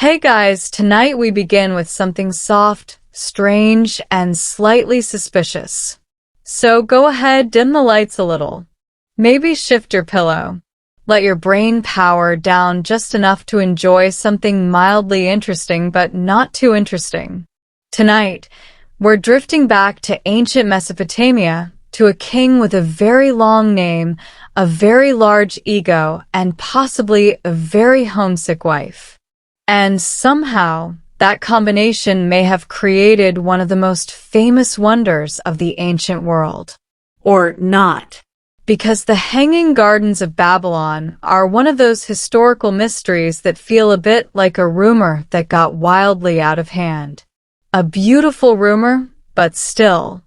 Hey guys, tonight we begin with something soft, strange, and slightly suspicious. So go ahead, dim the lights a little. Maybe shift your pillow. Let your brain power down just enough to enjoy something mildly interesting but not too interesting. Tonight, we're drifting back to ancient Mesopotamia, to a king with a very long name, a very large ego, and possibly a very homesick wife. And somehow, that combination may have created one of the most famous wonders of the ancient world. Or not. Because the Hanging Gardens of Babylon are one of those historical mysteries that feel a bit like a rumor that got wildly out of hand. A beautiful rumor, but still.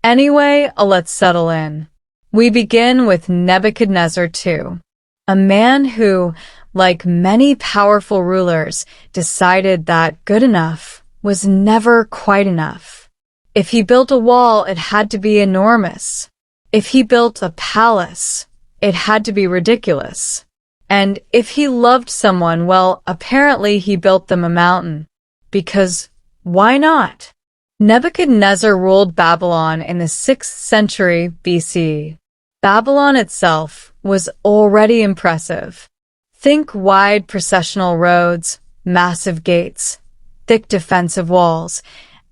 Anyway, let's settle in. We begin with Nebuchadnezzar II, a man who, like many powerful rulers, decided that good enough was never quite enough. If he built a wall, it had to be enormous. If he built a palace, it had to be ridiculous. And if he loved someone, well, apparently he built them a mountain. Because why not? Nebuchadnezzar ruled Babylon in the 6th century BC. Babylon itself was already impressive. Think wide processional roads, massive gates, thick defensive walls,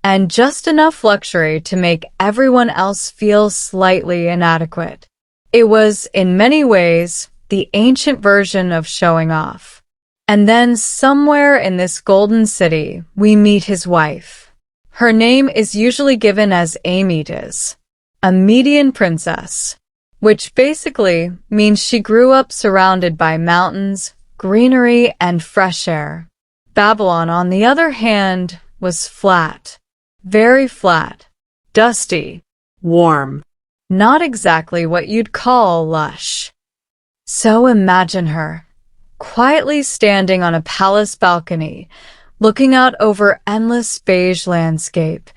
and just enough luxury to make everyone else feel slightly inadequate. It was, in many ways, the ancient version of showing off. And then somewhere in this golden city, we meet his wife. Her name is usually given as Amytas, a Median princess, which basically means she grew up surrounded by mountains, greenery, and fresh air. Babylon, on the other hand, was flat. Very flat. Dusty. Warm. Not exactly what you'd call lush. So imagine her, quietly standing on a palace balcony, looking out over endless beige landscape,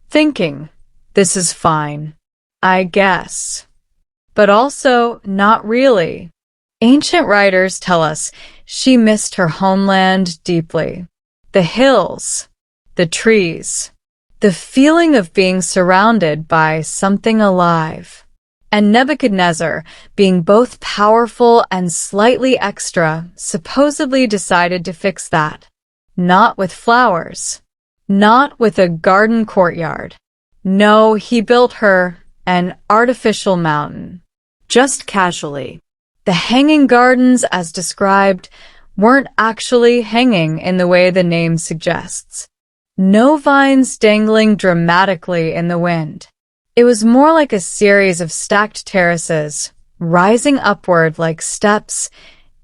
thinking, this is fine, I guess. But also, not really. Ancient writers tell us she missed her homeland deeply. The hills, the trees, the feeling of being surrounded by something alive. And Nebuchadnezzar, being both powerful and slightly extra, supposedly decided to fix that. Not with flowers. Not with a garden courtyard. No, he built her an artificial mountain. Just casually. The hanging gardens, as described, weren't actually hanging in the way the name suggests. No vines dangling dramatically in the wind. It was more like a series of stacked terraces, rising upward like steps,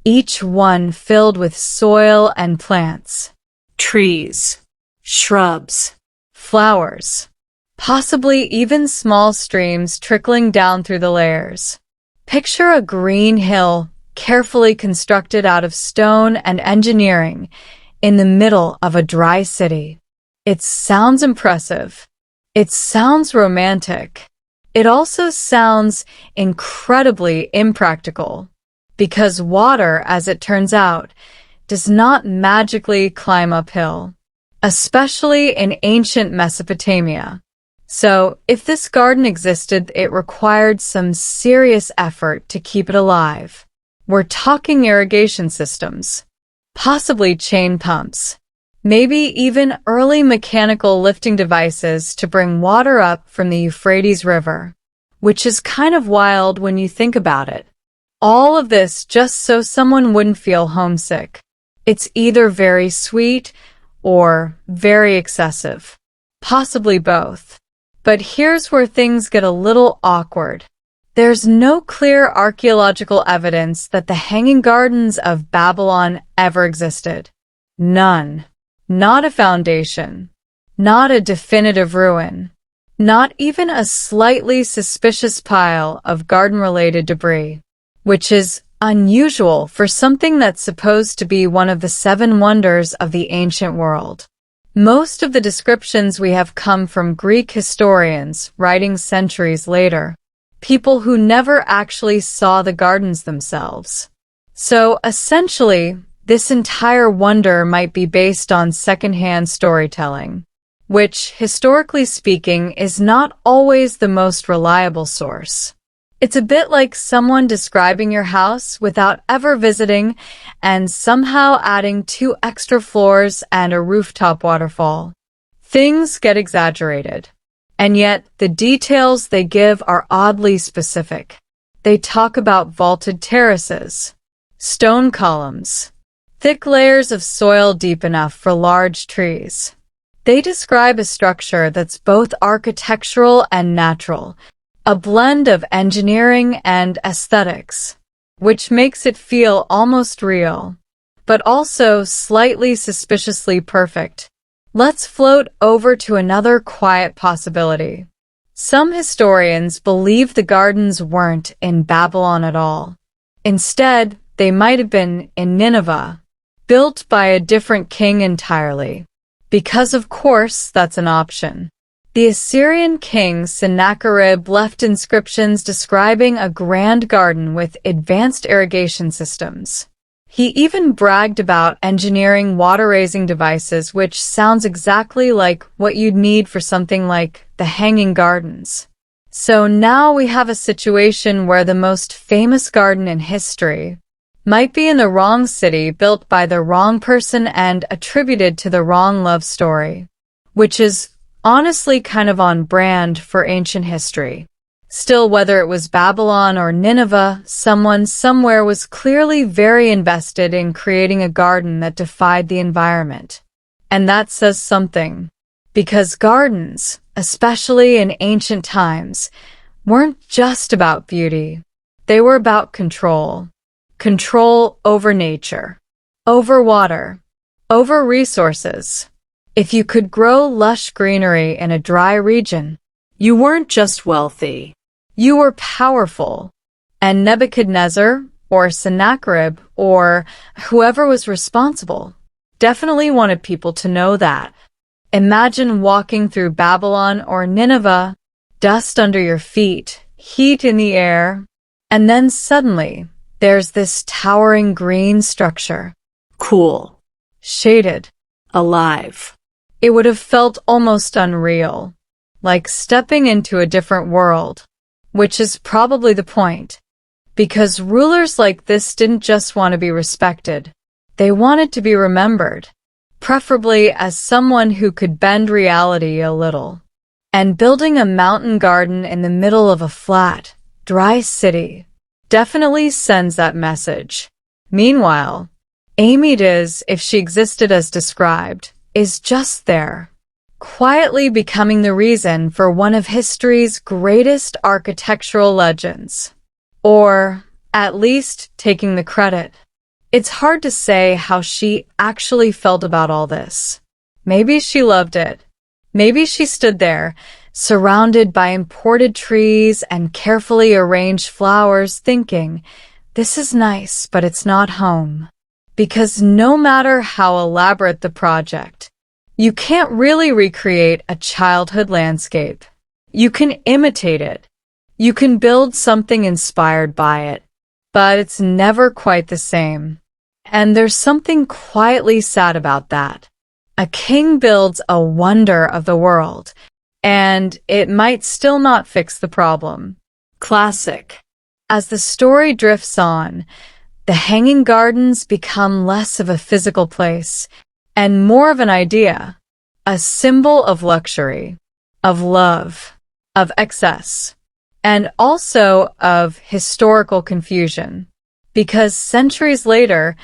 each one filled with soil and plants. Trees. Shrubs. Flowers. Possibly even small streams trickling down through the layers. Picture a green hill, carefully constructed out of stone and engineering, in the middle of a dry city. It sounds impressive. It sounds romantic. It also sounds incredibly impractical, because water, as it turns out, does not magically climb uphill, especially in ancient Mesopotamia. So, if this garden existed, it required some serious effort to keep it alive. We're talking irrigation systems, possibly chain pumps, maybe even early mechanical lifting devices to bring water up from the Euphrates River, which is kind of wild when you think about it. All of this just so someone wouldn't feel homesick. It's either very sweet or very excessive, possibly both. But here's where things get a little awkward. There's no clear archaeological evidence that the Hanging Gardens of Babylon ever existed. None. Not a foundation. Not a definitive ruin. Not even a slightly suspicious pile of garden-related debris, which is unusual for something that's supposed to be one of the 7 wonders of the ancient world. Most of the descriptions we have come from Greek historians writing centuries later, people who never actually saw the gardens themselves. So, essentially, This entire wonder might be based on secondhand storytelling, which, historically speaking, is not always the most reliable source. It's a bit like someone describing your house without ever visiting and somehow adding 2 extra floors and a rooftop waterfall. Things get exaggerated, and yet the details they give are oddly specific. They talk about vaulted terraces, stone columns, thick layers of soil deep enough for large trees. They describe a structure that's both architectural and natural, a blend of engineering and aesthetics, which makes it feel almost real, but also slightly suspiciously perfect. Let's float over to another quiet possibility. Some historians believe the gardens weren't in Babylon at all. Instead, they might have been in Nineveh, built by a different king entirely. Because of course, that's an option. The Assyrian king Sennacherib left inscriptions describing a grand garden with advanced irrigation systems. He even bragged about engineering water-raising devices, which sounds exactly like what you'd need for something like the Hanging Gardens. So now we have a situation where the most famous garden in history might be in the wrong city, built by the wrong person and attributed to the wrong love story, which is honestly kind of on brand for ancient history. Still, whether it was Babylon or Nineveh, someone somewhere was clearly very invested in creating a garden that defied the environment. And that says something, because gardens, especially in ancient times, weren't just about beauty. They were about control. Control over nature, over water, over resources. If you could grow lush greenery in a dry region, You weren't just wealthy. you were powerful. And Nebuchadnezzar, or Sennacherib, or whoever was responsible, definitely wanted people to know that. Imagine walking through Babylon or Nineveh, dust under your feet, heat in the air, and then suddenly, there's this towering green structure, Cool. shaded. Alive. It would have felt almost unreal, like stepping into a different world, which is probably the point, because rulers like this didn't just want to be respected. They wanted to be remembered, preferably as someone who could bend reality a little. And building a mountain garden in the middle of a flat, dry city definitely sends that message. Meanwhile, Amy Diz, if she existed as described, is just there, quietly becoming the reason for one of history's greatest architectural legends. Or, at least, taking the credit. It's hard to say how she actually felt about all this. Maybe she loved it. Maybe she stood there, surrounded by imported trees and carefully arranged flowers, thinking, this is nice, but it's not home. Because no matter how elaborate the project, you can't really recreate a childhood landscape. You can imitate it. You can build something inspired by it, but it's never quite the same. And there's something quietly sad about that. A king builds a wonder of the world, and it might still not fix the problem. Classic. As the story drifts on, the Hanging Gardens become less of a physical place and more of an idea, a symbol of luxury, of love, of excess, and also of historical confusion. Because centuries later,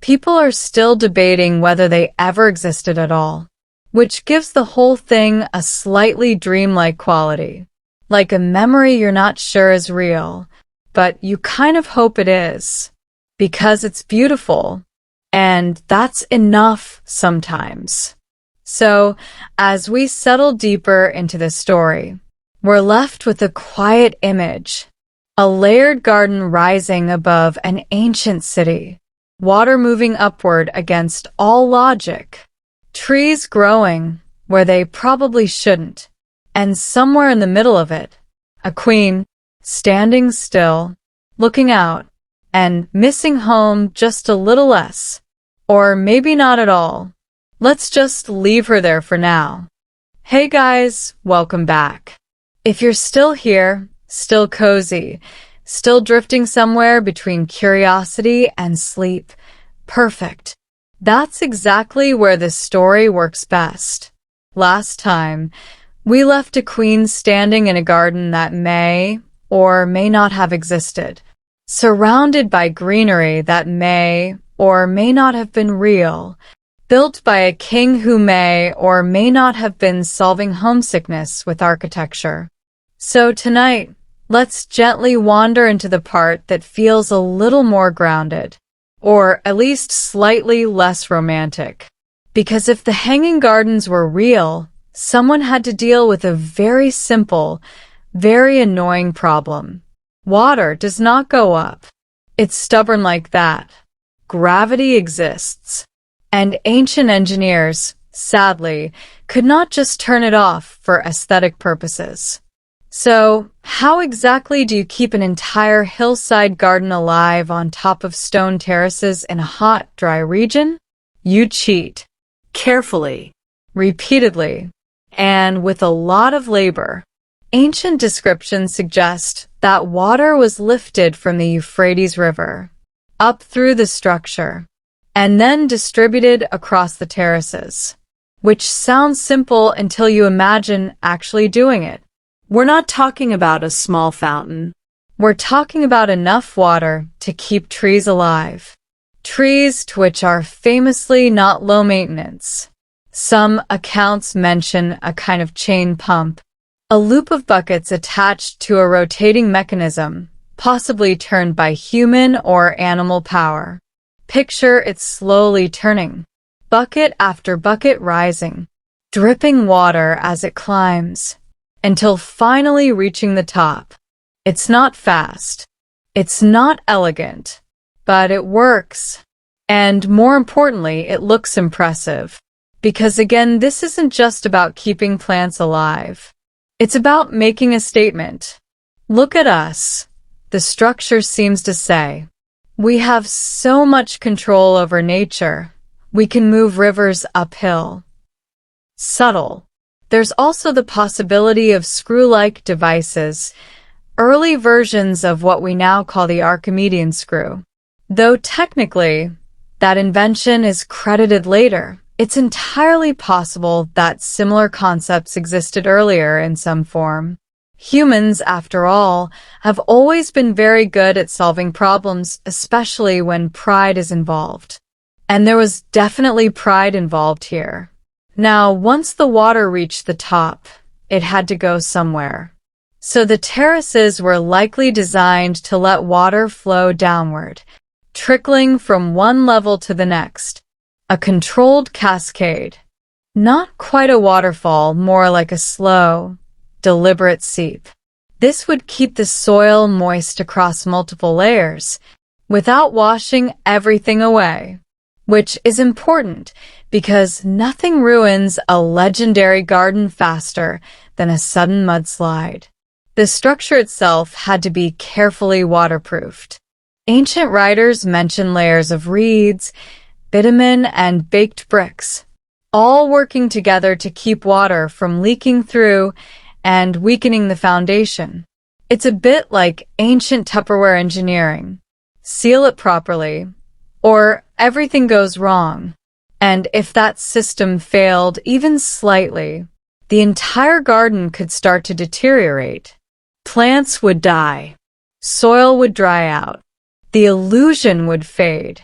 people are still debating whether they ever existed at all, which gives the whole thing a slightly dreamlike quality, like a memory you're not sure is real, but you kind of hope it is, because it's beautiful, and that's enough sometimes. So, as we settle deeper into the story, we're left with a quiet image, a layered garden rising above an ancient city, water moving upward against all logic, trees growing where they probably shouldn't, and somewhere in the middle of it, a queen, standing still, looking out, and missing home just a little less. Or maybe not at all. Let's just leave her there for now. Hey guys, welcome back. If you're still here, still cozy, still drifting somewhere between curiosity and sleep, perfect. That's exactly where this story works best. Last time, we left a queen standing in a garden that may or may not have existed, surrounded by greenery that may or may not have been real, built by a king who may or may not have been solving homesickness with architecture. So tonight, let's gently wander into the part that feels a little more grounded, or at least slightly less romantic. Because if the hanging gardens were real, someone had to deal with a very simple, very annoying problem. Water does not go up. It's stubborn like that. Gravity exists. And ancient engineers, sadly, could not just turn it off for aesthetic purposes. So, how exactly do you keep an entire hillside garden alive on top of stone terraces in a hot, dry region? You cheat. Carefully. Repeatedly. And with a lot of labor. Ancient descriptions suggest that water was lifted from the Euphrates River, up through the structure, and then distributed across the terraces, which sounds simple until you imagine actually doing it. We're not talking about a small fountain. We're talking about enough water to keep trees alive. Trees to which are famously not low maintenance. Some accounts mention a kind of chain pump, a loop of buckets attached to a rotating mechanism, possibly turned by human or animal power. Picture it slowly turning, bucket after bucket rising, dripping water as it climbs, until finally reaching the top. It's not fast. It's not elegant, but it works. And more importantly, it looks impressive. Because again, this isn't just about keeping plants alive. It's about making a statement. Look at us, the structure seems to say. We have so much control over nature. We can move rivers uphill. Subtle. There's also the possibility of screw-like devices, early versions of what we now call the Archimedean screw. Though technically, that invention is credited later. It's entirely possible that similar concepts existed earlier in some form. Humans, after all, have always been very good at solving problems, especially when pride is involved. And there was definitely pride involved here. Now, once the water reached the top, it had to go somewhere. So the terraces were likely designed to let water flow downward, trickling from one level to the next. A controlled cascade. Not quite a waterfall, more like a slow, deliberate seep. This would keep the soil moist across multiple layers, without washing everything away. Which is important, because nothing ruins a legendary garden faster than a sudden mudslide. The structure itself had to be carefully waterproofed. Ancient writers mention layers of reeds, bitumen, and baked bricks, all working together to keep water from leaking through and weakening the foundation. It's a bit like ancient Tupperware engineering. Seal it properly, or everything goes wrong. And if that system failed even slightly, the entire garden could start to deteriorate. Plants would die. Soil would dry out. The illusion would fade,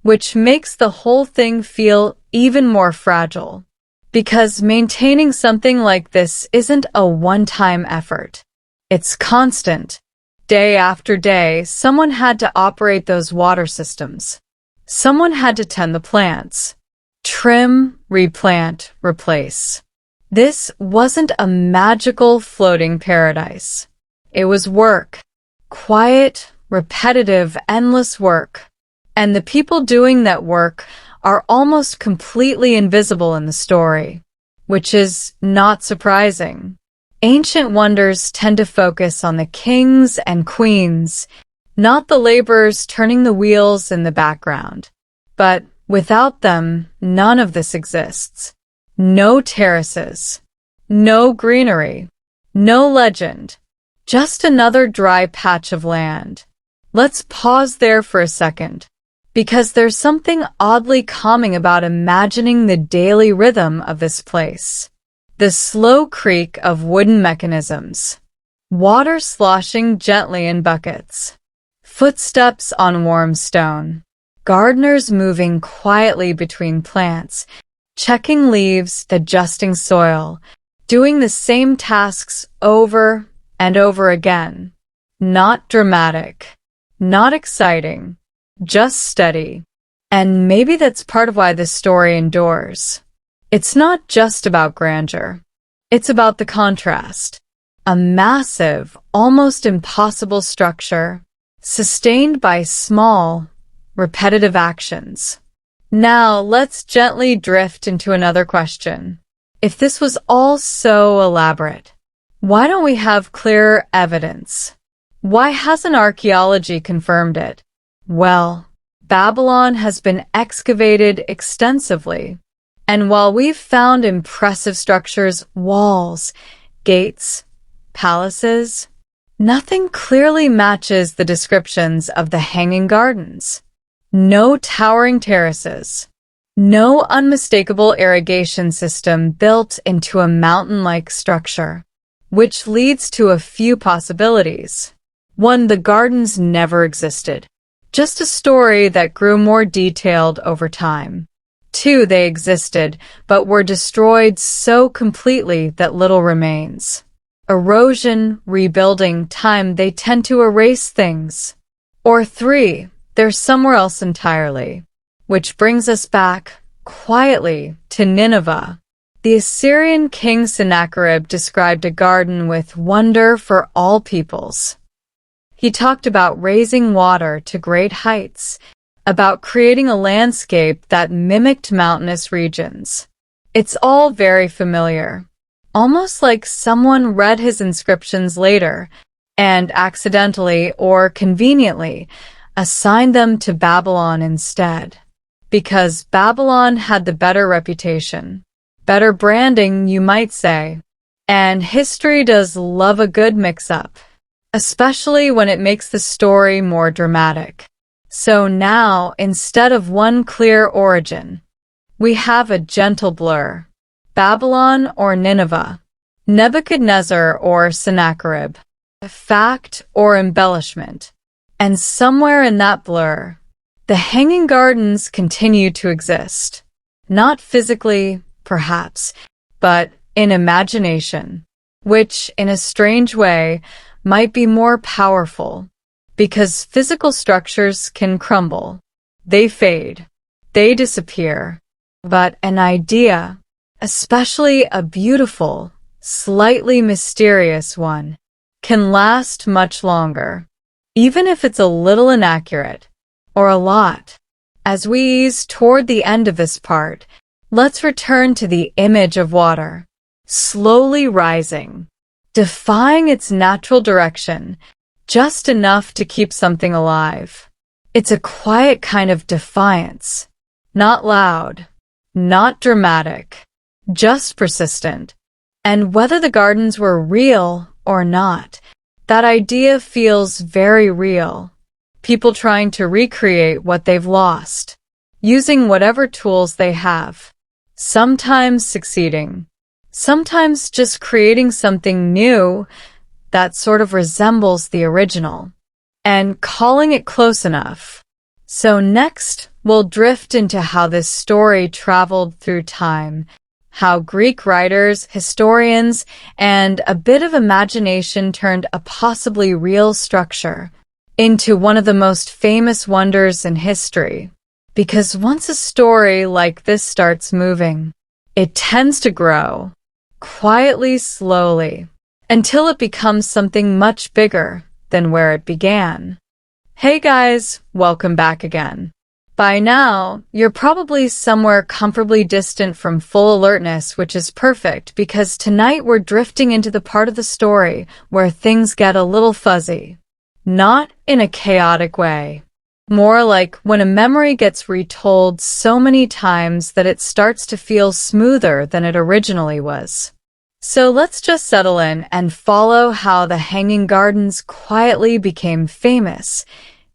which makes the whole thing feel even more fragile. Because maintaining something like this isn't a one-time effort. It's constant. Day after day, someone had to operate those water systems. Someone had to tend the plants. Trim, replant, replace. This wasn't a magical floating paradise. It was work. Quiet, repetitive, endless work. And the people doing that work are almost completely invisible in the story, which is not surprising. Ancient wonders tend to focus on the kings and queens, not the laborers turning the wheels in the background. But Without them, none of this exists. No terraces, no greenery, no legend, just another dry patch of land. Let's pause there for a second, because there's something oddly calming about imagining the daily rhythm of this place. The slow creak of wooden mechanisms, water sloshing gently in buckets, footsteps on warm stone, gardeners moving quietly between plants, checking leaves, adjusting soil, doing the same tasks over and over again. Not dramatic, not exciting, just steady. And maybe that's part of why this story endures. It's not just about grandeur. It's about the contrast. A massive, almost impossible structure, sustained by small, repetitive actions. Now, let's gently drift into another question. If this was all so elaborate, why don't we have clearer evidence? Why hasn't archaeology confirmed it? Well, Babylon has been excavated extensively. And while we've found impressive structures, walls, gates, palaces, nothing clearly matches the descriptions of the Hanging Gardens. No towering terraces, no unmistakable irrigation system built into a mountain-like structure, which leads to a few possibilities. 1. The gardens never existed, just a story that grew more detailed over time. 2. They existed, but were destroyed so completely that little remains. Erosion, rebuilding, time, they tend to erase things. Or 3. They're somewhere else entirely. Which brings us back, quietly, to Nineveh. The Assyrian king Sennacherib described a garden with wonder for all peoples. He talked about raising water to great heights, about creating a landscape that mimicked mountainous regions. It's all very familiar, almost like someone read his inscriptions later and accidentally or conveniently assigned them to Babylon instead. Because Babylon had the better reputation, better branding, you might say. And history does love a good mix-up, especially when it makes the story more dramatic. So now, instead of one clear origin, we have a gentle blur. Babylon or Nineveh, Nebuchadnezzar or Sennacherib, fact or embellishment. And somewhere in that blur, the Hanging Gardens continue to exist. Not physically, perhaps, but in imagination, which, in a strange way, might be more powerful. Because physical structures can crumble. They fade. They disappear. But an idea, especially a beautiful, slightly mysterious one, can last much longer, even if it's a little inaccurate, or a lot. As we ease toward the end of this part, let's return to the image of water, slowly rising, defying its natural direction, just enough to keep something alive. It's a quiet kind of defiance, not loud, not dramatic, just persistent. And whether the gardens were real or not, that idea feels very real. People trying to recreate what they've lost, using whatever tools they have, sometimes succeeding, sometimes just creating something new that sort of resembles the original, and calling it close enough. So next, we'll drift into how this story traveled through time, how Greek writers, historians, and a bit of imagination turned a possibly real structure into one of the most famous wonders in history. Because once a story like this starts moving, it tends to grow, quietly, slowly, until it becomes something much bigger than where it began. Hey guys, welcome back again. By now, you're probably somewhere comfortably distant from full alertness, which is perfect because tonight we're drifting into the part of the story where things get a little fuzzy. Not in a chaotic way, More like when a memory gets retold so many times that it starts to feel smoother than it originally was. So let's just settle in and follow how the Hanging Gardens quietly became famous,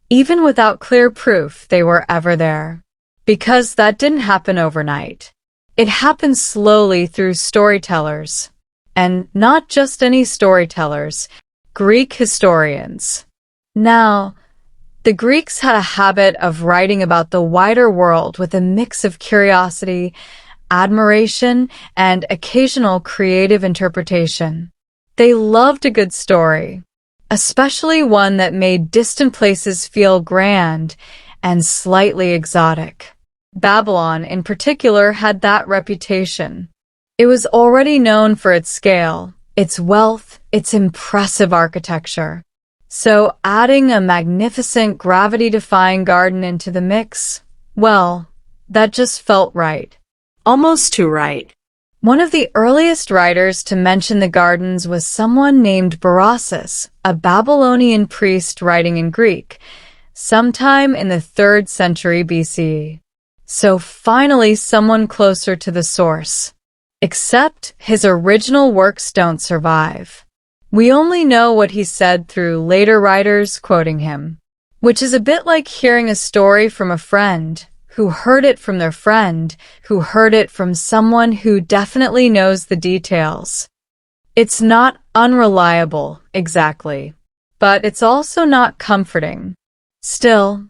even without clear proof they were ever there. Because that didn't happen overnight. It happened slowly through storytellers. And not just any storytellers, Greek historians. Now, the Greeks had a habit of writing about the wider world with a mix of curiosity, admiration, and occasional creative interpretation. They loved a good story, especially one that made distant places feel grand and slightly exotic. Babylon, in particular, had that reputation. It was already known for its scale, its wealth, its impressive architecture. So adding a magnificent gravity-defying garden into the mix, well, that just felt right. Almost too right. One of the earliest writers to mention the gardens was someone named Berossus, a Babylonian priest writing in Greek, sometime in the 3rd century BCE. So finally someone closer to the source. Except his original works don't survive. We only know what he said through later writers quoting him, which is a bit like hearing a story from a friend who heard it from their friend who heard it from someone who definitely knows the details. It's not unreliable, exactly, but it's also not comforting. Still,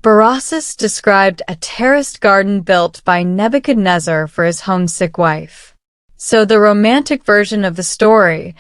Berossus described a terraced garden built by Nebuchadnezzar for his homesick wife. So the romantic version of the story,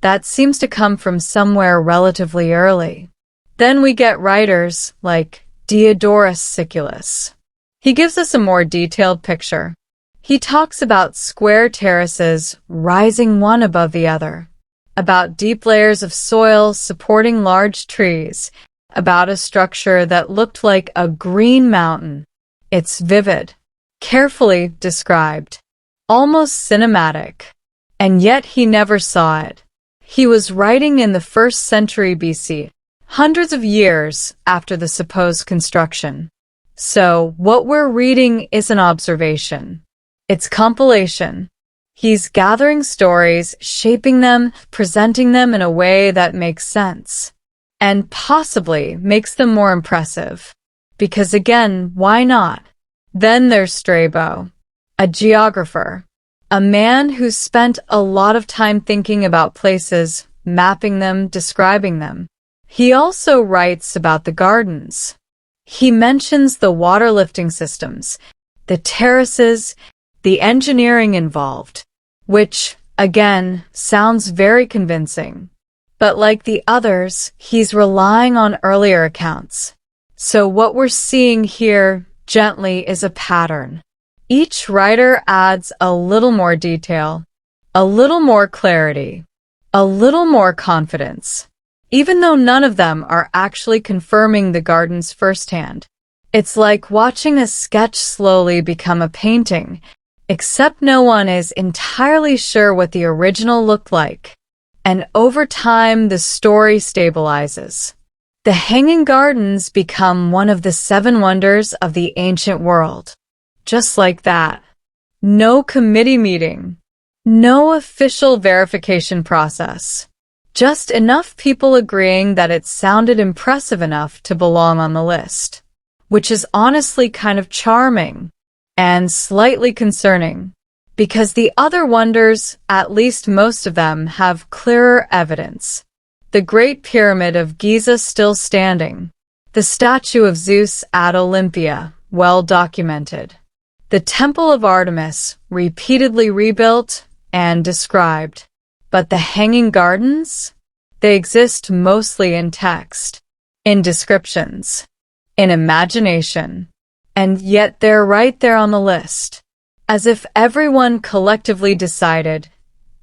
that seems to come from somewhere relatively early. Then we get writers like Diodorus Siculus. He gives us a more detailed picture. He talks about square terraces rising one above the other, about deep layers of soil supporting large trees, about a structure that looked like a green mountain. It's vivid, carefully described, almost cinematic, and yet he never saw it. He was writing in the 1st century BC, hundreds of years after the supposed construction. So what we're reading is an observation. It's compilation. He's gathering stories, shaping them, presenting them in a way that makes sense, and possibly makes them more impressive. Because again, why not? Then there's Strabo, a geographer. A man who spent a lot of time thinking about places, mapping them, describing them. He also writes about the gardens. He mentions the water lifting systems, the terraces, the engineering involved, which, again, sounds very convincing. But like the others, he's relying on earlier accounts. So what we're seeing here, gently, is a pattern. Each writer adds a little more detail, a little more clarity, a little more confidence, even though none of them are actually confirming the gardens firsthand. It's like watching a sketch slowly become a painting, except no one is entirely sure what the original looked like. And over time, the story stabilizes. The Hanging Gardens become one of the 7 wonders of the ancient world. Just like that. No committee meeting. No official verification process. Just enough people agreeing that it sounded impressive enough to belong on the list. Which is honestly kind of charming. And slightly concerning. Because the other wonders, at least most of them, have clearer evidence. The Great Pyramid of Giza still standing. The statue of Zeus at Olympia, well documented. The Temple of Artemis, repeatedly rebuilt and described. But the Hanging Gardens? They exist mostly in text, in descriptions, in imagination. And yet they're right there on the list. As if everyone collectively decided,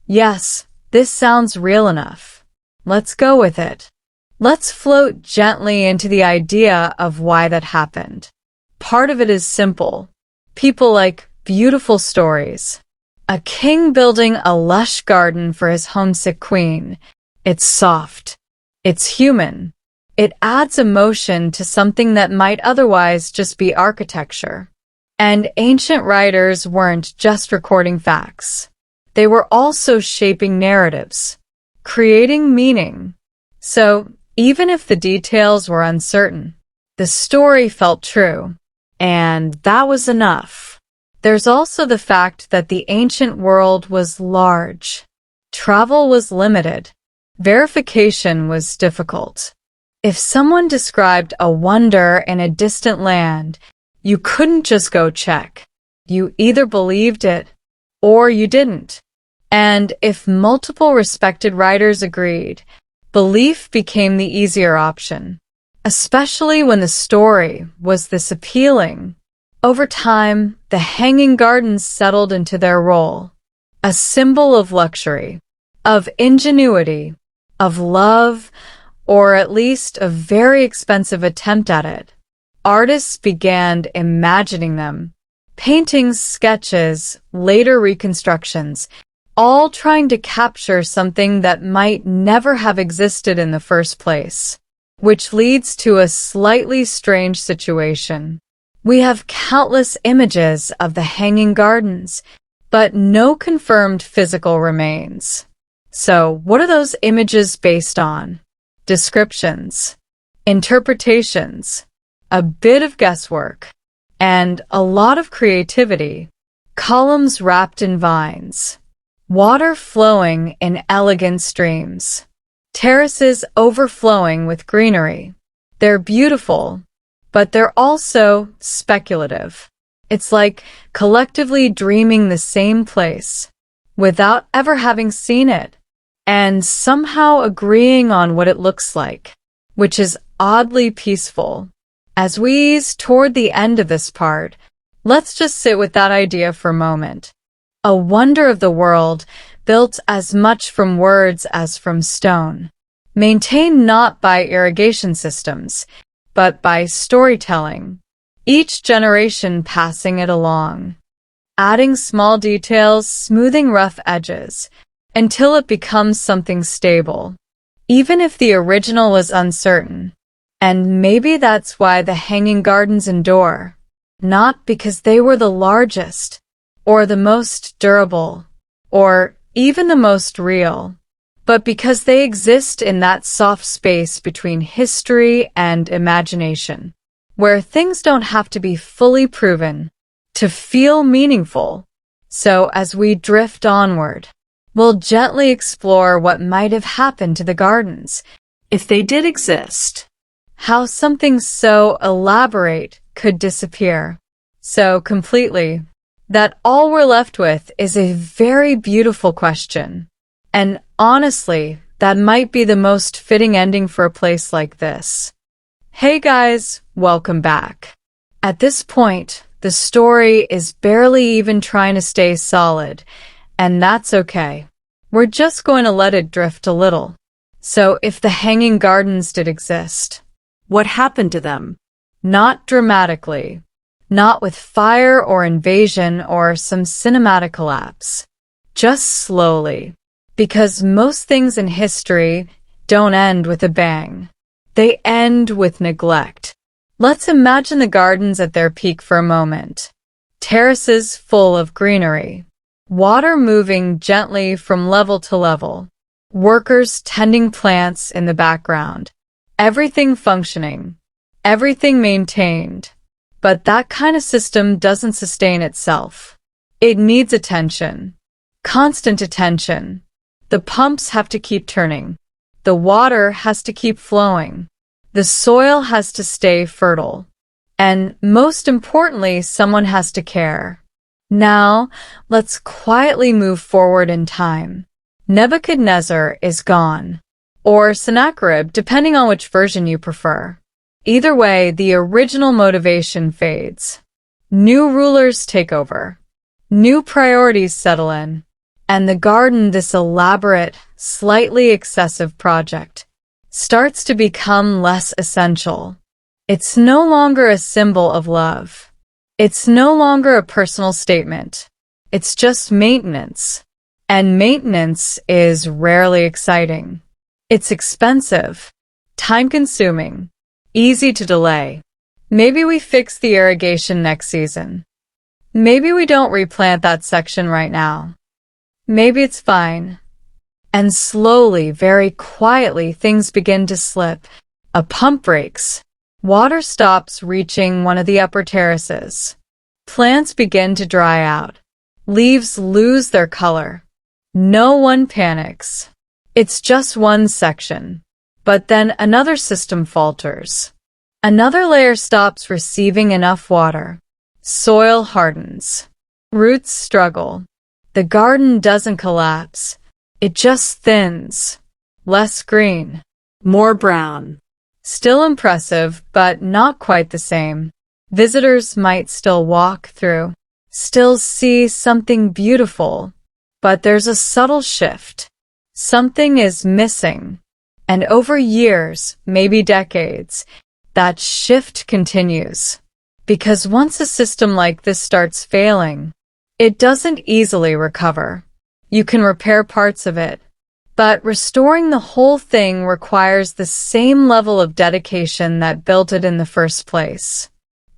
yes, this sounds real enough. Let's go with it. Let's float gently into the idea of why that happened. Part of it is simple. People like beautiful stories. A king building a lush garden for his homesick queen. It's soft. It's human. It adds emotion to something that might otherwise just be architecture. And ancient writers weren't just recording facts. They were also shaping narratives, creating meaning. So, even if the details were uncertain, the story felt true. And that was enough. There's also the fact that the ancient world was large. Travel was limited. Verification was difficult. If someone described a wonder in a distant land, you couldn't just go check. You either believed it or you didn't. And if multiple respected writers agreed, belief became the easier option, especially when the story was this appealing. Over time, the Hanging Gardens settled into their role, a symbol of luxury, of ingenuity, of love, or at least a very expensive attempt at it. Artists began imagining them, paintings, sketches, later reconstructions, all trying to capture something that might never have existed in the first place, which leads to a slightly strange situation. We have countless images of the Hanging Gardens, but no confirmed physical remains. So, what are those images based on? Descriptions, interpretations, a bit of guesswork, and a lot of creativity. Columns wrapped in vines, water flowing in elegant streams, terraces overflowing with greenery. They're beautiful, but they're also speculative. It's like collectively dreaming the same place without ever having seen it, and somehow agreeing on what it looks like, which is oddly peaceful. As we ease toward the end of this part, let's just sit with that idea for a moment. A wonder of the world built as much from words as from stone, maintained not by irrigation systems, but by storytelling, each generation passing it along, adding small details, smoothing rough edges, until it becomes something stable, even if the original was uncertain. And maybe that's why the Hanging Gardens endure, not because they were the largest, or the most durable, or even the most real, but because they exist in that soft space between history and imagination, where things don't have to be fully proven to feel meaningful. So as we drift onward, we'll gently explore what might have happened to the gardens if they did exist, how something so elaborate could disappear so completely that all we're left with is a very beautiful question. And honestly, that might be the most fitting ending for a place like this. Hey guys, welcome back. At this point, the story is barely even trying to stay solid, and that's okay. We're just going to let it drift a little. So if the Hanging Gardens did exist, What happened to them? not dramatically, not with fire or invasion or some cinematic collapse, just slowly, because most things in history don't end with a bang. They end with neglect. Let's imagine the gardens at their peak for a moment. Terraces full of greenery, water moving gently from level to level, workers tending plants in the background, everything functioning, everything maintained. But that kind of system doesn't sustain itself. It needs attention, constant attention. The pumps have to keep turning. The water has to keep flowing. The soil has to stay fertile. And most importantly, someone has to care. Now, let's quietly move forward in time. Nebuchadnezzar is gone, or Sennacherib, depending on which version you prefer. Either way, the original motivation fades. New rulers take over. New priorities settle in. And the garden, this elaborate, slightly excessive project, starts to become less essential. It's no longer a symbol of love. It's no longer a personal statement. It's just maintenance. And maintenance is rarely exciting. It's expensive, Time-consuming, easy to delay. Maybe we fix the irrigation next season. Maybe we don't replant that section right now. Maybe it's fine. And slowly, very quietly, things begin to slip. A pump breaks. Water stops reaching one of the upper terraces. Plants begin to dry out. Leaves lose their color. No one panics. It's just one section. But then another system falters. Another layer stops receiving enough water. Soil hardens. Roots struggle. The garden doesn't collapse. It just thins. Less green. More brown. Still impressive, but not quite the same. Visitors might still walk through, still see something beautiful, but there's a subtle shift. Something is missing. And over years, maybe decades, that shift continues. Because once a system like this starts failing, it doesn't easily recover. You can repair parts of it, but restoring the whole thing requires the same level of dedication that built it in the first place.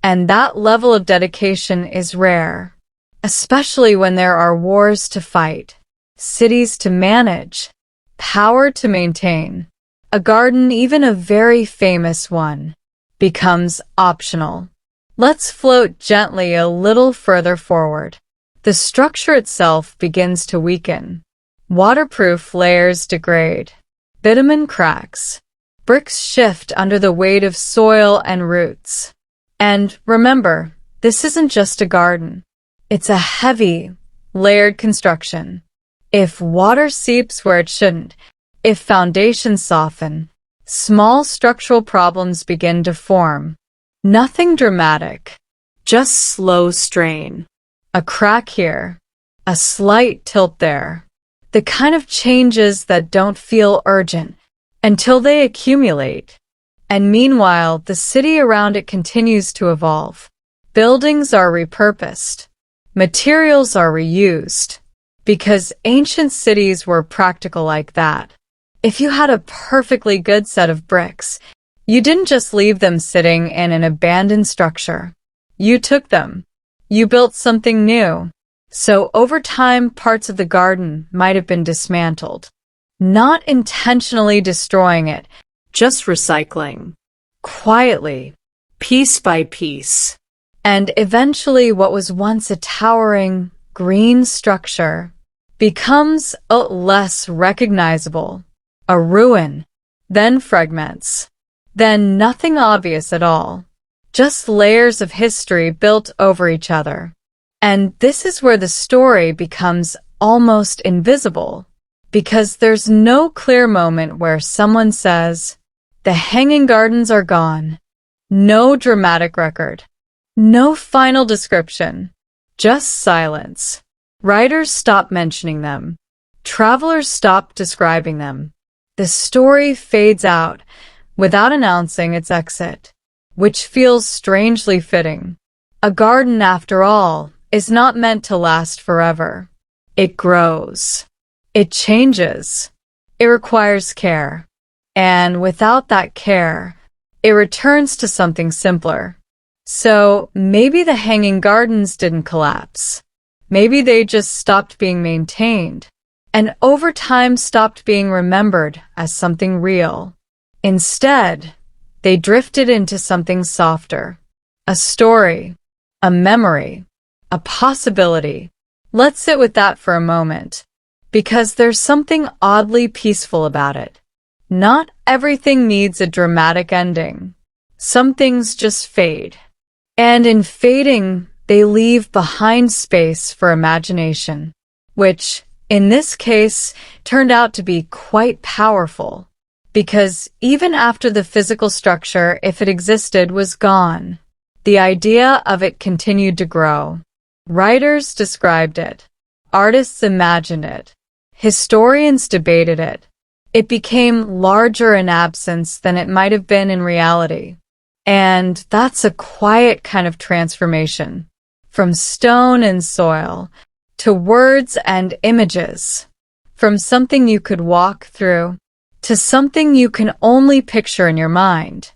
And that level of dedication is rare, especially when there are wars to fight, cities to manage, power to maintain. A garden, even a very famous one, becomes optional. Let's float gently a little further forward. The structure itself begins to weaken. Waterproof layers degrade. Bitumen cracks. Bricks shift under the weight of soil and roots. And remember, this isn't just a garden. It's a heavy, layered construction. If water seeps where it shouldn't, if foundations soften, small structural problems begin to form. Nothing dramatic, just slow strain. A crack here, a slight tilt there. The kind of changes that don't feel urgent until they accumulate. And meanwhile, the city around it continues to evolve. Buildings are repurposed. Materials are reused. Because ancient cities were practical like that. If you had a perfectly good set of bricks, you didn't just leave them sitting in an abandoned structure. You took them. You built something new. So over time, parts of the garden might have been dismantled. Not intentionally destroying it, Just recycling. quietly, Piece by piece. and eventually what was once a towering, green structure becomes less recognizable. A ruin, then fragments, then nothing obvious at all. Just layers of history built over each other. And this is where the story becomes almost invisible, because there's no clear moment where someone says, "The hanging gardens are gone." No dramatic record. No final description. Just silence. Writers stop mentioning them. Travelers stop describing them. The story fades out without announcing its exit, which feels strangely fitting. A garden, after all, is not meant to last forever. It grows. It changes. It requires care. And without that care, it returns to something simpler. So maybe the hanging gardens didn't collapse. Maybe they just stopped being maintained, and over time stopped being remembered as something real. Instead, they drifted into something softer. A story, a memory, a possibility. Let's sit with that for a moment, because there's something oddly peaceful about it. Not everything needs a dramatic ending. Some things just fade. And in fading, they leave behind space for imagination, which, in this case, turned out to be quite powerful. Because even after the physical structure, if it existed, was gone, the idea of it continued to grow. Writers described it. Artists imagined it. Historians debated it. It became larger in absence than it might have been in reality. And that's a quiet kind of transformation, from stone and soil to words and images, from something you could walk through to something you can only picture in your mind.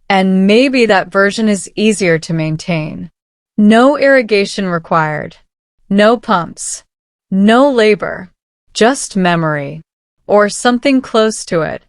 And maybe that version is easier to maintain. No irrigation required. No pumps. No labor. Just memory. Or something close to it.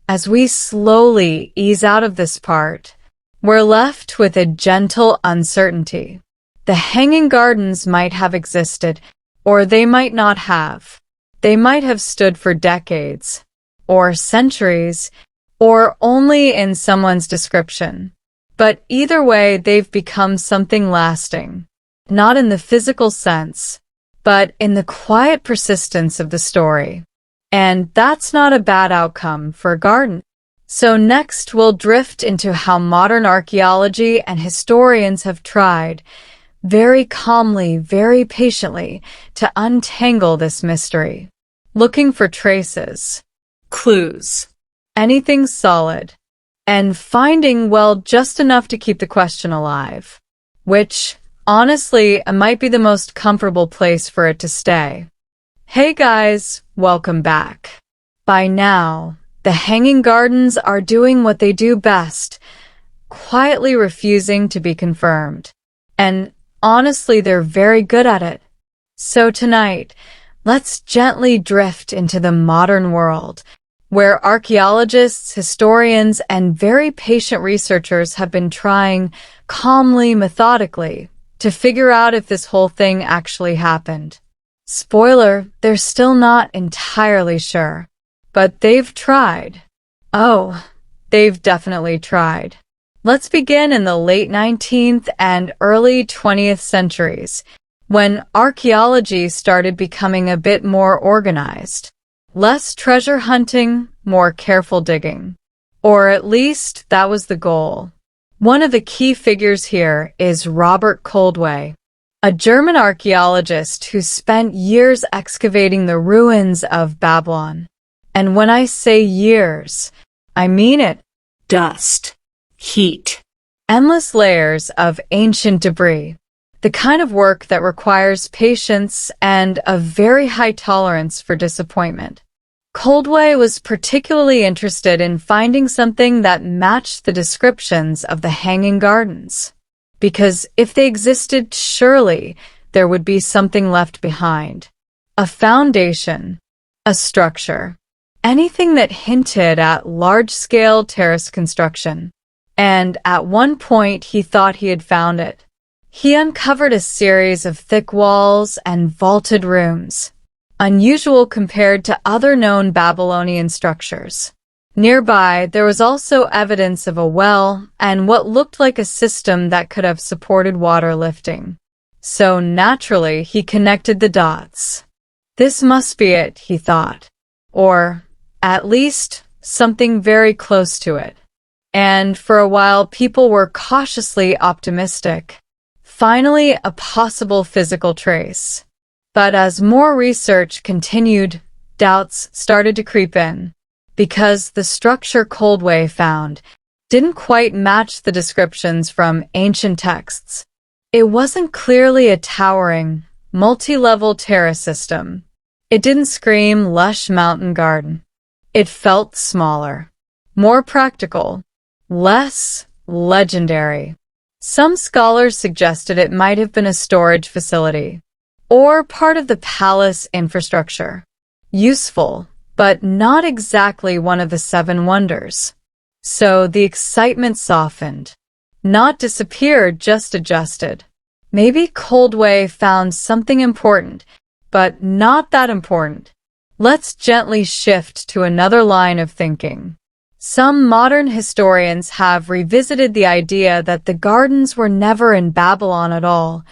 As we slowly ease out of this part, we're left with a gentle uncertainty. The hanging gardens might have existed, or they might not have. They might have stood for decades, or centuries, or only in someone's description. But either way, they've become something lasting, not in the physical sense, but in the quiet persistence of the story. And that's not a bad outcome for a garden. So next we'll drift into how modern archaeology and historians have tried, very calmly, very patiently, to untangle this mystery. Looking for traces, Clues. anything solid, and finding, well, just enough to keep the question alive. Which, honestly, might be the most comfortable place for it to stay. Hey guys, welcome back. By now, the hanging gardens are doing what they do best, quietly refusing to be confirmed. And honestly, they're very good at it. So tonight, let's gently drift into the modern world, where archaeologists, historians, and very patient researchers have been trying calmly, methodically, to figure out if this whole thing actually happened. Spoiler, they're still not entirely sure. But they've tried. Oh, they've definitely tried. Let's begin in the late 19th and early 20th centuries, when archaeology started becoming a bit more organized. Less treasure hunting, more careful digging. Or at least that was the goal. One of the key figures here is Robert Koldewey, a German archaeologist who spent years excavating the ruins of Babylon. And when I say years, I mean it. Dust. Heat. Endless layers of ancient debris. The kind of work that requires patience and a very high tolerance for disappointment. Koldewey was particularly interested in finding something that matched the descriptions of the hanging gardens. Because if they existed, surely there would be something left behind. A foundation, a structure, anything that hinted at large-scale terrace construction. And at one point he thought he had found it. He uncovered a series of thick walls and vaulted rooms, unusual compared to other known Babylonian structures. Nearby, there was also evidence of a well and what looked like a system that could have supported water lifting. So naturally, he connected the dots. This must be it, he thought. Or, at least, something very close to it. And for a while, people were cautiously optimistic. Finally, a possible physical trace. But as more research continued, doubts started to creep in. Because the structure Koldewey found didn't quite match the descriptions from ancient texts. It wasn't clearly a towering, multi-level terrace system. It didn't scream lush mountain garden. It felt smaller, more practical, less legendary. Some scholars suggested it might have been a storage facility, or part of the palace infrastructure. Useful, but not exactly one of the seven wonders. So the excitement softened. Not disappeared, just adjusted. Maybe Koldewey found something important, but not that important. Let's gently shift to another line of thinking. Some modern historians have revisited the idea that the gardens were never in Babylon at all,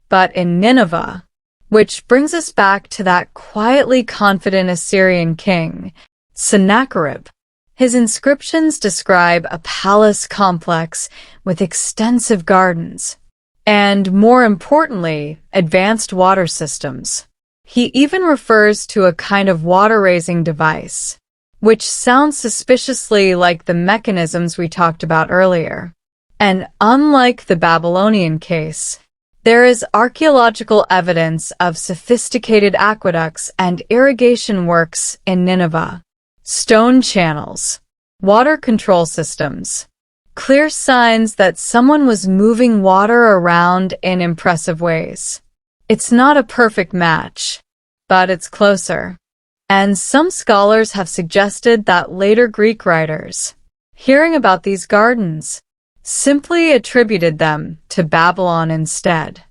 but in Nineveh. Which brings us back to that quietly confident Assyrian king, Sennacherib. His inscriptions describe a palace complex with extensive gardens, and more importantly, advanced water systems. He even refers to a kind of water-raising device, which sounds suspiciously like the mechanisms we talked about earlier. And unlike the Babylonian case, there is archaeological evidence of sophisticated aqueducts and irrigation works in Nineveh. stone channels, water control systems. Clear signs that someone was moving water around in impressive ways. It's not a perfect match, but it's closer. And some scholars have suggested that later Greek writers, hearing about these gardens, simply attributed them to Babylon instead,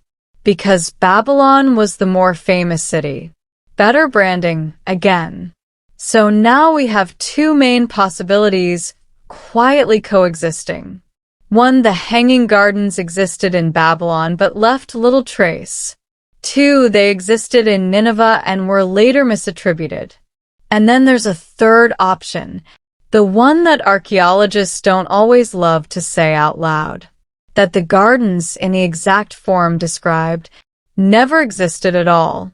because Babylon was the more famous city. Better branding, again. So now we have two main possibilities quietly coexisting. One, the Hanging Gardens existed in Babylon but left little trace. Two, they existed in Nineveh and were later misattributed. And then there's a third option, the one that archaeologists don't always love to say out loud, that the gardens in the exact form described never existed at all,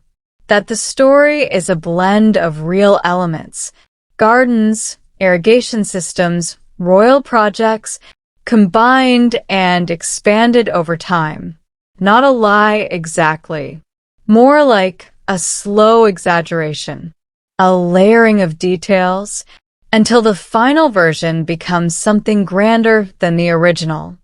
that the story is a blend of real elements, gardens, irrigation systems, royal projects, combined and expanded over time. Not a lie exactly, more like a slow exaggeration, a layering of details, until the final version becomes something grander than the original.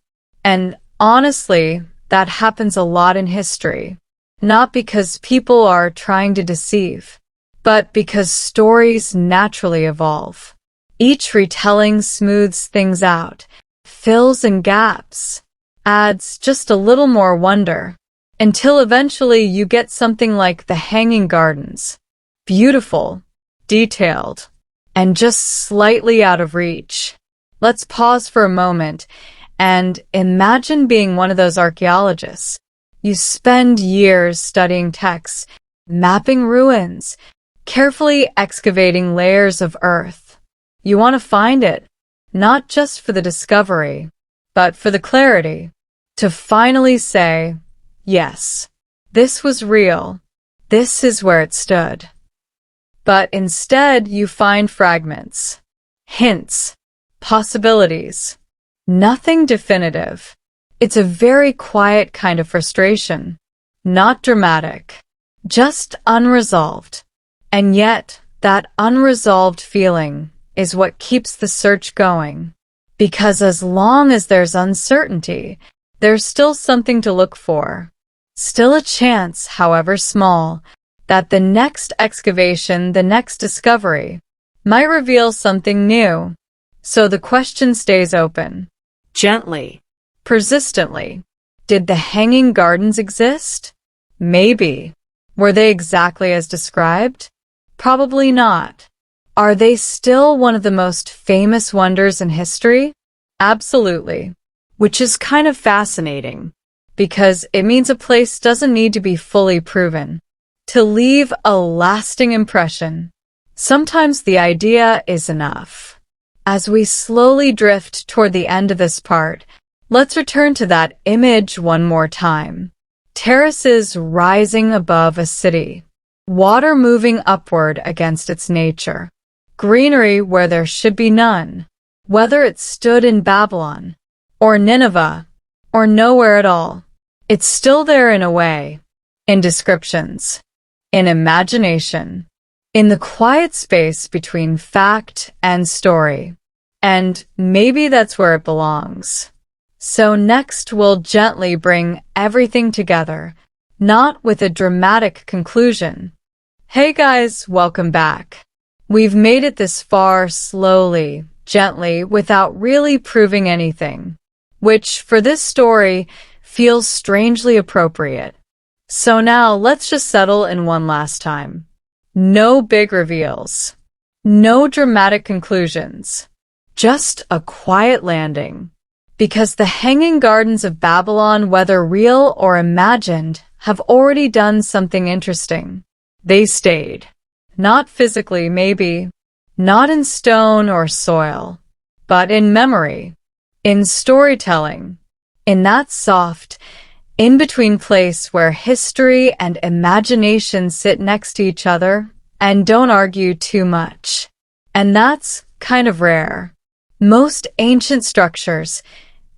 And honestly, that happens a lot in history, not because people are trying to deceive, but because stories naturally evolve. Each retelling smooths things out, fills in gaps, adds just a little more wonder, until eventually you get something like the Hanging Gardens. Beautiful, detailed, and just slightly out of reach. Let's pause for a moment and imagine being one of those archaeologists. You spend years studying texts, mapping ruins, carefully excavating layers of earth. You want to find it, not just for the discovery, but for the clarity, to finally say, yes, this was real, this is where it stood. But instead you find fragments, hints, possibilities, nothing definitive. It's a very quiet kind of frustration, not dramatic, just unresolved. And yet, that unresolved feeling is what keeps the search going. Because as long as there's uncertainty, there's still something to look for. Still a chance, however small, that the next excavation, the next discovery, might reveal something new. So the question stays open. Gently. Persistently. Did the Hanging Gardens exist? Maybe. Were they exactly as described? Probably not. Are they still one of the most famous wonders in history? Absolutely. Which is kind of fascinating, because it means a place doesn't need to be fully proven to leave a lasting impression. Sometimes the idea is enough. As we slowly drift toward the end of this part, let's return to that image one more time. Terraces rising above a city, water moving upward against its nature, greenery where there should be none, whether it stood in Babylon, or Nineveh, or nowhere at all. It's still there in a way, in descriptions, in imagination, in the quiet space between fact and story. And maybe that's where it belongs. So next we'll gently bring everything together, not with a dramatic conclusion. Hey guys, welcome back. We've made it this far slowly, gently, without really proving anything, which for this story feels strangely appropriate. So now let's just settle in one last time. No big reveals. No dramatic conclusions. Just a quiet landing. Because the Hanging Gardens of Babylon, whether real or imagined, have already done something interesting. They stayed. Not physically, maybe. Not in stone or soil. But in memory. In storytelling. In that soft, in-between place where history and imagination sit next to each other and don't argue too much. And that's kind of rare. Most ancient structures,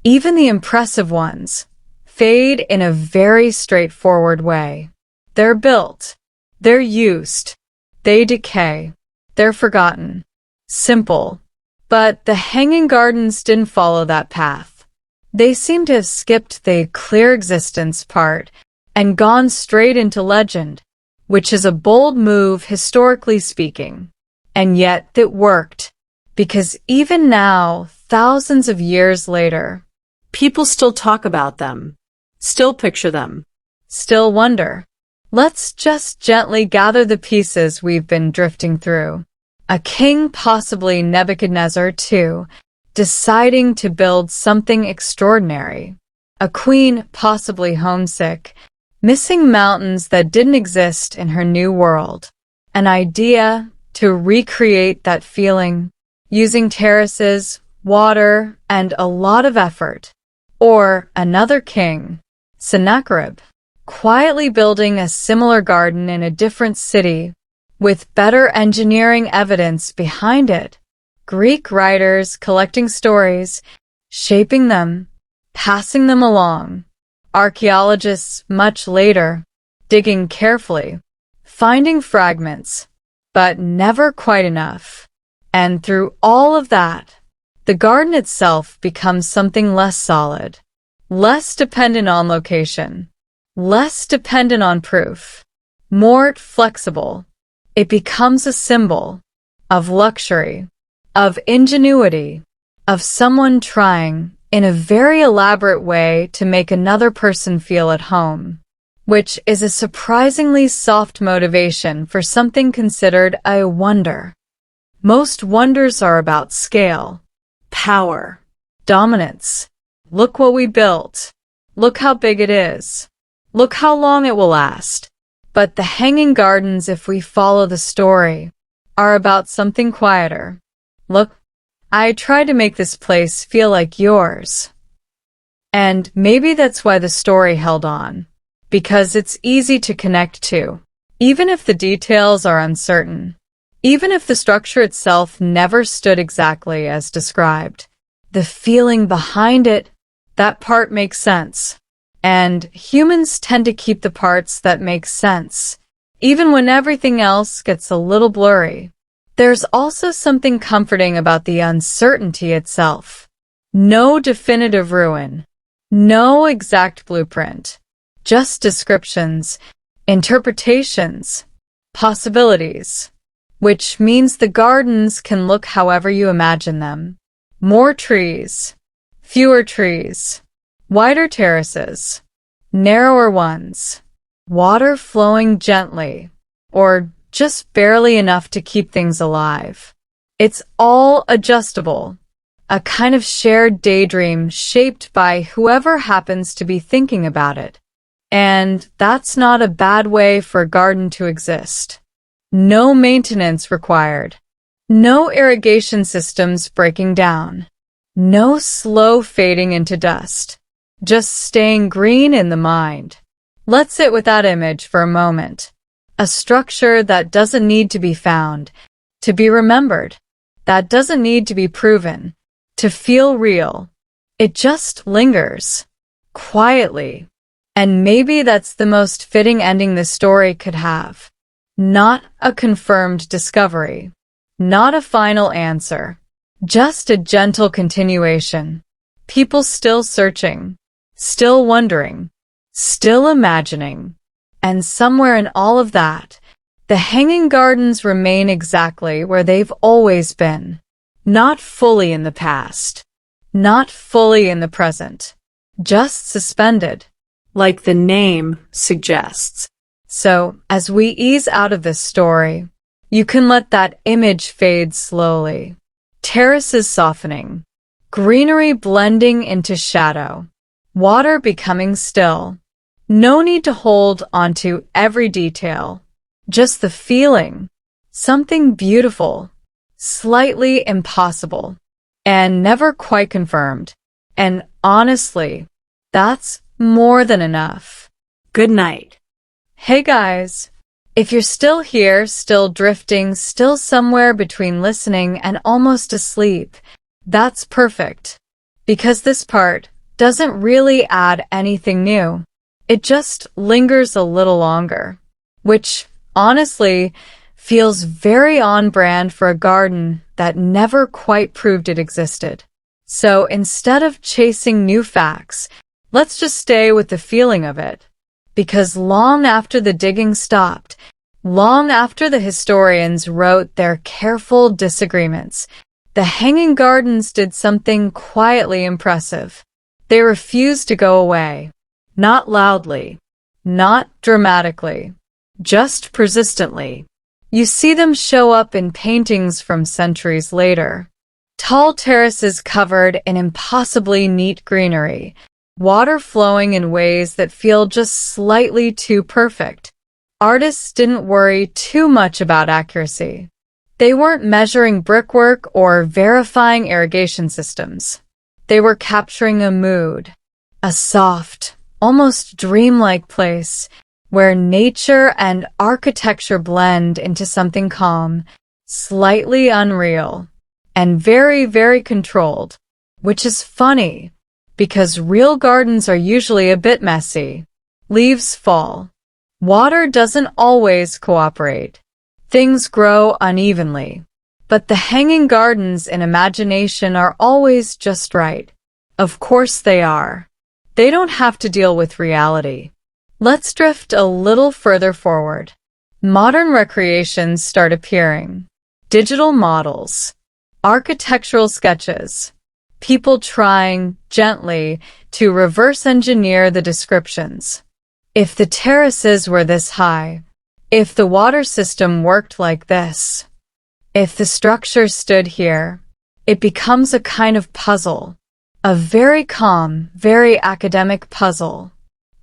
even the impressive ones, fade in a very straightforward way. They're built, they're used, they decay, they're forgotten. simple. But the hanging gardens didn't follow that path. They seem to have skipped the clear existence part and gone straight into legend, which is a bold move historically speaking. And yet it worked, because even now, thousands of years later, people still talk about them, still picture them, still wonder. Let's just gently gather the pieces we've been drifting through. A king, possibly Nebuchadnezzar II, deciding to build something extraordinary. A queen, possibly homesick, missing mountains that didn't exist in her new world. An idea to recreate that feeling, using terraces, water, and a lot of effort. Or another king, Sennacherib, quietly building a similar garden in a different city, with better engineering evidence behind it. Greek writers collecting stories, shaping them, passing them along. Archaeologists much later, digging carefully, finding fragments, but never quite enough. And through all of that, the garden itself becomes something less solid, less dependent on location, less dependent on proof, more flexible. It becomes a symbol of luxury, of ingenuity, of someone trying, in a very elaborate way, to make another person feel at home, which is a surprisingly soft motivation for something considered a wonder. Most wonders are about scale, power, dominance. Look what we built. Look how big it is. Look how long it will last. But the hanging gardens, if we follow the story, are about something quieter. Look, I tried to make this place feel like yours. And maybe that's why the story held on, because it's easy to connect to, even if the details are uncertain, even if the structure itself never stood exactly as described. The feeling behind it, that part makes sense. And humans tend to keep the parts that make sense, even when everything else gets a little blurry. There's also something comforting about the uncertainty itself. No definitive ruin, no exact blueprint, just descriptions, interpretations, possibilities, which means the gardens can look however you imagine them. More trees, fewer trees, wider terraces, narrower ones, water flowing gently, or just barely enough to keep things alive. It's all adjustable, a kind of shared daydream shaped by whoever happens to be thinking about it. And that's not a bad way for a garden to exist. No maintenance required. No irrigation systems breaking down. No slow fading into dust. Just staying green in the mind. Let's sit with that image for a moment. A structure that doesn't need to be found, to be remembered, that doesn't need to be proven, to feel real. It just lingers, quietly. And maybe that's the most fitting ending this story could have. Not a confirmed discovery, not a final answer, just a gentle continuation. People still searching, still wondering, still imagining. And somewhere in all of that, the hanging gardens remain exactly where they've always been. Not fully in the past, not fully in the present, just suspended, like the name suggests. So, as we ease out of this story, you can let that image fade slowly. Terraces softening, greenery blending into shadow, water becoming still. No need to hold onto every detail, just the feeling, something beautiful, slightly impossible, and never quite confirmed. And honestly, that's more than enough. Good night. Hey guys, if you're still here, still drifting, still somewhere between listening and almost asleep, that's perfect. Because this part doesn't really add anything new. It just lingers a little longer, which, honestly, feels very on brand for a garden that never quite proved it existed. So instead of chasing new facts, let's just stay with the feeling of it. Because long after the digging stopped, long after the historians wrote their careful disagreements, the Hanging Gardens did something quietly impressive. They refused to go away. Not loudly, not dramatically, just persistently. You see them show up in paintings from centuries later. Tall terraces covered in impossibly neat greenery, water flowing in ways that feel just slightly too perfect. Artists didn't worry too much about accuracy. They weren't measuring brickwork or verifying irrigation systems. They were capturing a mood, a soft, almost dreamlike place where nature and architecture blend into something calm, slightly unreal, and very, very controlled, which is funny because real gardens are usually a bit messy. Leaves fall. Water doesn't always cooperate. Things grow unevenly. But the Hanging Gardens in imagination are always just right. Of course they are. They don't have to deal with reality. Let's drift a little further forward. Modern recreations start appearing. Digital models, architectural sketches, people trying, gently, to reverse engineer the descriptions. If the terraces were this high, if the water system worked like this, if the structure stood here, it becomes a kind of puzzle, a very calm, very academic puzzle,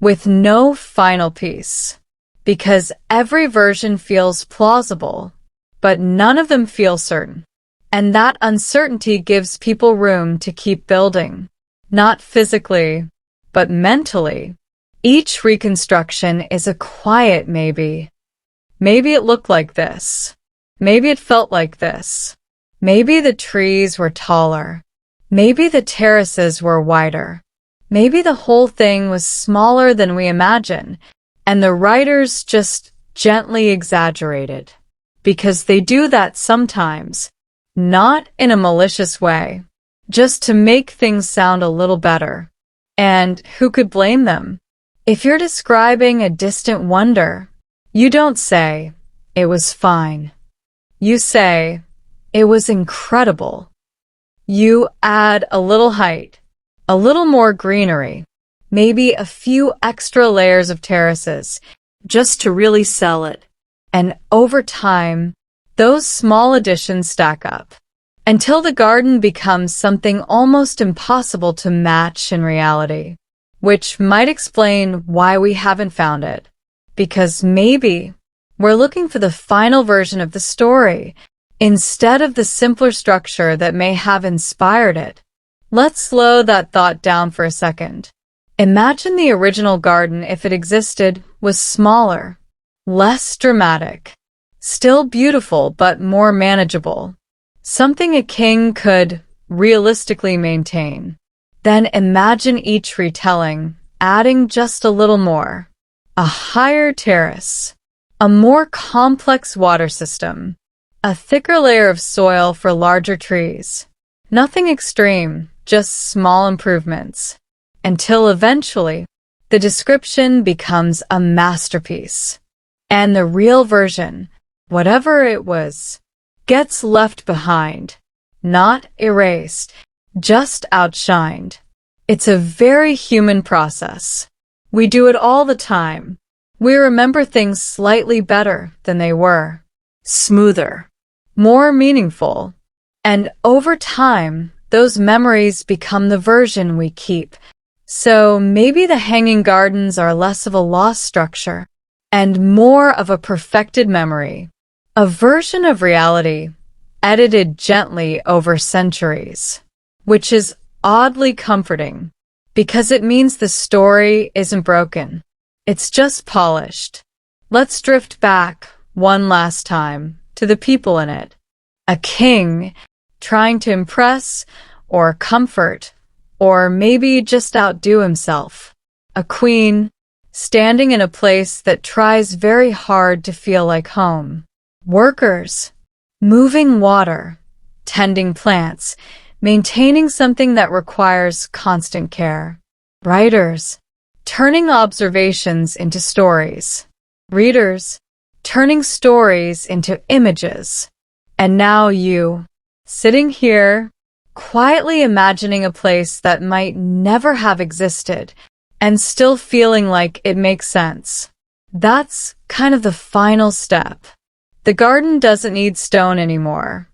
with no final piece, because every version feels plausible, but none of them feel certain. And that uncertainty gives people room to keep building, not physically, but mentally. Each reconstruction is a quiet maybe. Maybe it looked like this. Maybe it felt like this. Maybe the trees were taller. Maybe the terraces were wider. Maybe the whole thing was smaller than we imagine, and the writers just gently exaggerated. Because they do that sometimes, not in a malicious way, just to make things sound a little better. And who could blame them? If you're describing a distant wonder, you don't say, "It was fine." You say, "It was incredible." You add a little height, a little more greenery, maybe a few extra layers of terraces, just to really sell it. And over time, those small additions stack up, until the garden becomes something almost impossible to match in reality, which might explain why we haven't found it. Because maybe we're looking for the final version of the story, instead of the simpler structure that may have inspired it. Let's slow that thought down for a second. Imagine the original garden, if it existed, was smaller, less dramatic, still beautiful but more manageable, something a king could realistically maintain. Then imagine each retelling, adding just a little more. A higher terrace, a more complex water system, a thicker layer of soil for larger trees. Nothing extreme, just small improvements. Until eventually, the description becomes a masterpiece. And the real version, whatever it was, gets left behind. Not erased, just outshined. It's a very human process. We do it all the time. We remember things slightly better than they were. Smoother. More meaningful. And over time, those memories become the version we keep. So maybe the Hanging Gardens are less of a lost structure and more of a perfected memory. A version of reality, edited gently over centuries, which is oddly comforting because it means the story isn't broken. It's just polished. Let's drift back one last time to the people in it. A king trying to impress or comfort or maybe just outdo himself. A queen standing in a place that tries very hard to feel like home. Workers, moving water, tending plants, maintaining something that requires constant care. Writers, turning observations into stories. Readers, turning stories into images. And now you, sitting here, quietly imagining a place that might never have existed and still feeling like it makes sense. That's kind of the final step. The garden doesn't need stone anymore.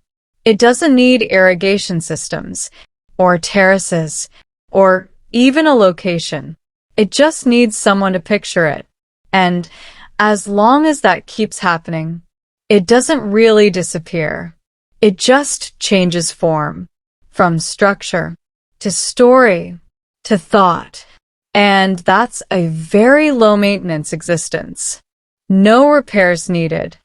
It doesn't need irrigation systems, or terraces, or even a location. It just needs someone to picture it. And as long as that keeps happening, it doesn't really disappear. It just changes form, from structure to story to thought. And that's a very low-maintenance existence. No repairs needed.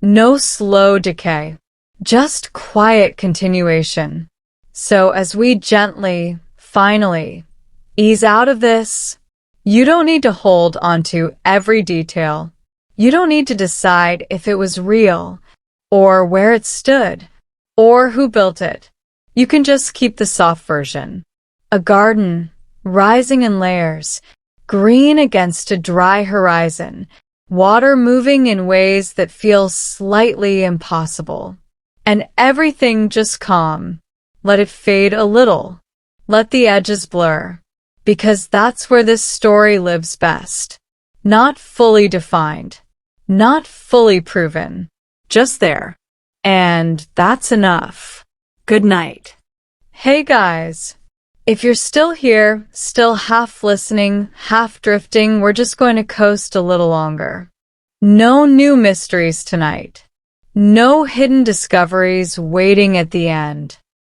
No slow decay. Just quiet continuation. So as we gently, finally, ease out of this, you don't need to hold onto every detail. You don't need to decide if it was real, or where it stood, or who built it. You can just keep the soft version. A garden, rising in layers, green against a dry horizon, water moving in ways that feel slightly impossible. And everything just calm. Let it fade a little. Let the edges blur. Because that's where this story lives best. Not fully defined. Not fully proven. Just there. And that's enough. Good night. Hey guys. If you're still here, still half listening, half drifting, we're just going to coast a little longer. No new mysteries tonight. No hidden discoveries waiting at the end.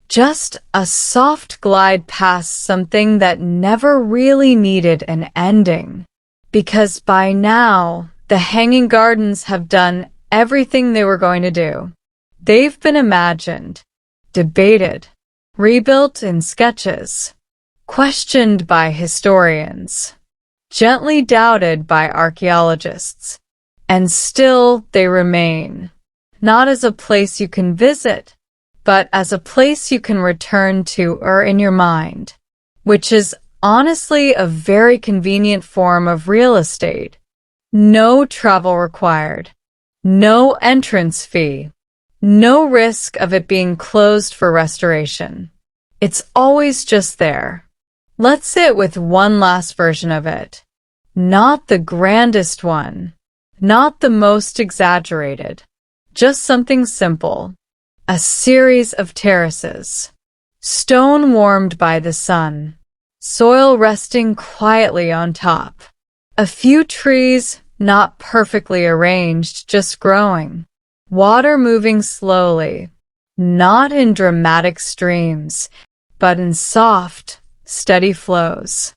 Just a soft glide past something that never really needed an ending. Because by now, the Hanging Gardens have done everything they were going to do. They've been imagined, debated, rebuilt in sketches, questioned by historians, gently doubted by archaeologists, and still they remain. Not as a place you can visit, but as a place you can return to or in your mind, which is honestly a very convenient form of real estate. No travel required, no entrance fee, no risk of it being closed for restoration. It's always just there. Let's sit with one last version of it. Not the grandest one, not the most exaggerated. Just something simple. A series of terraces. Stone warmed by the sun. Soil resting quietly on top. A few trees, not perfectly arranged, just growing. Water moving slowly. Not in dramatic streams, but in soft, steady flows.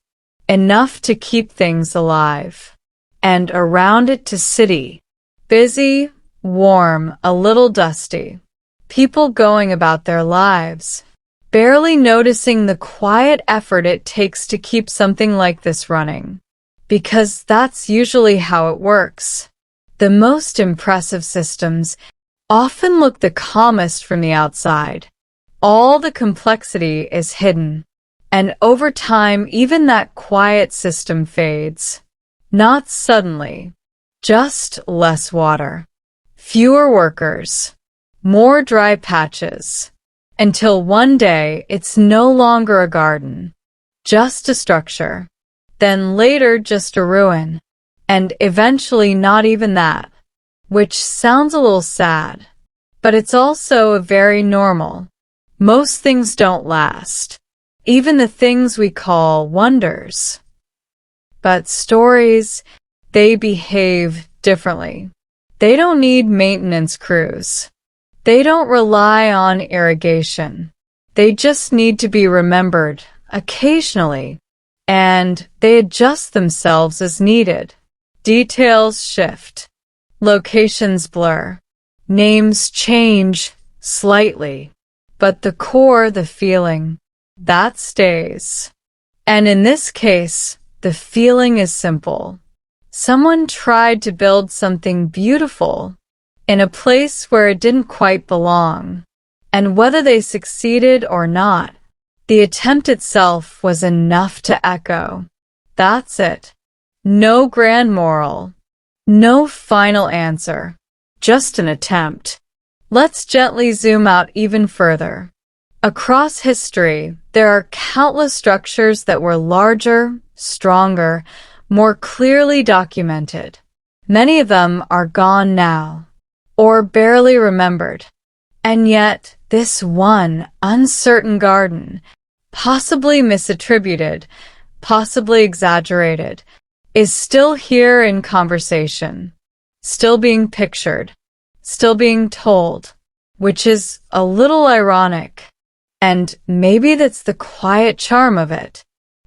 Enough to keep things alive. And around it to city. Busy, warm, a little dusty. People going about their lives, barely noticing the quiet effort it takes to keep something like this running. Because that's usually how it works. The most impressive systems often look the calmest from the outside. All the complexity is hidden. And over time, even that quiet system fades. Not suddenly. Just less water. Fewer workers, more dry patches, until one day it's no longer a garden, just a structure, then later just a ruin, and eventually not even that, which sounds a little sad, but it's also very normal. Most things don't last, even the things we call wonders. But stories, they behave differently. They don't need maintenance crews. They don't rely on irrigation. They just need to be remembered occasionally, and they adjust themselves as needed. Details shift. Locations blur. Names change slightly. But the core, the feeling, that stays. And in this case, the feeling is simple. Someone tried to build something beautiful. in a place where it didn't quite belong. And whether they succeeded or not, the attempt itself was enough to echo. That's it. No grand moral. No final answer. Just an attempt. Let's gently zoom out even further. Across history, there are countless structures that were larger, stronger, more clearly documented. Many of them are gone now, or barely remembered. And yet, this one uncertain garden, possibly misattributed, possibly exaggerated, is still here in conversation, still being pictured, still being told, which is a little ironic. And maybe that's the quiet charm of it.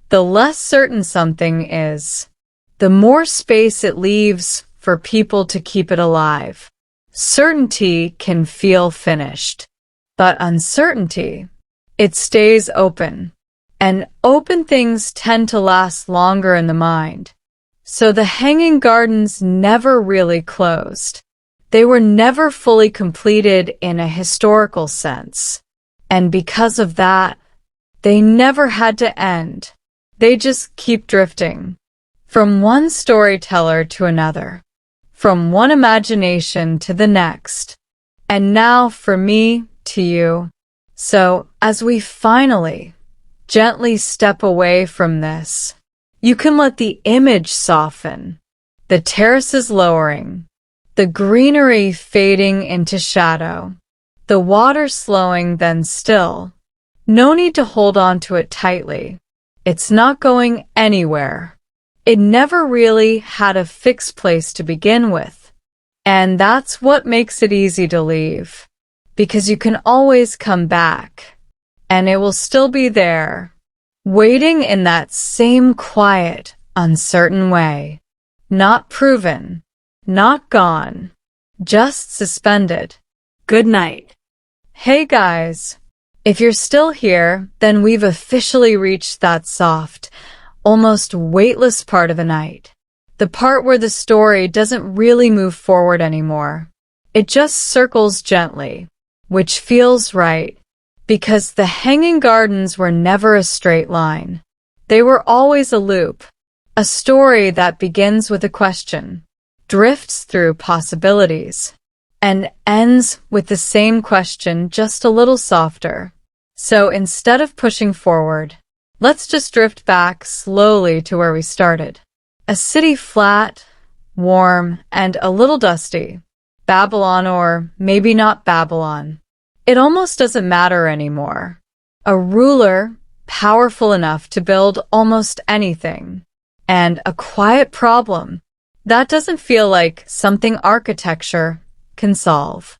The less certain something is, the more space it leaves for people to keep it alive. Certainty can feel finished, but uncertainty, it stays open. And open things tend to last longer in the mind. So the Hanging Gardens never really closed. They were never fully completed in a historical sense. And because of that, they never had to end. They just keep drifting. From one storyteller to another. From one imagination to the next. And now for me to you. So, as we finally, gently step away from this, you can let the image soften, the terraces lowering, the greenery fading into shadow, the water slowing then still. No need to hold on to it tightly. It's not going anywhere. It never really had a fixed place to begin with. And that's what makes it easy to leave. Because you can always come back. And it will still be there, waiting in that same quiet, uncertain way. Not proven, not gone, just suspended. Good night. Hey guys, if you're still here, then we've officially reached that soft, almost weightless part of the night. The part where the story doesn't really move forward anymore. It just circles gently, which feels right, because the Hanging Gardens were never a straight line. They were always a loop, a story that begins with a question, drifts through possibilities, and ends with the same question just a little softer. So instead of pushing forward, let's just drift back slowly to where we started. A city flat, warm, and a little dusty. Babylon, or maybe not Babylon. It almost doesn't matter anymore. A ruler powerful enough to build almost anything. And a quiet problem. That doesn't feel like something architecture can solve.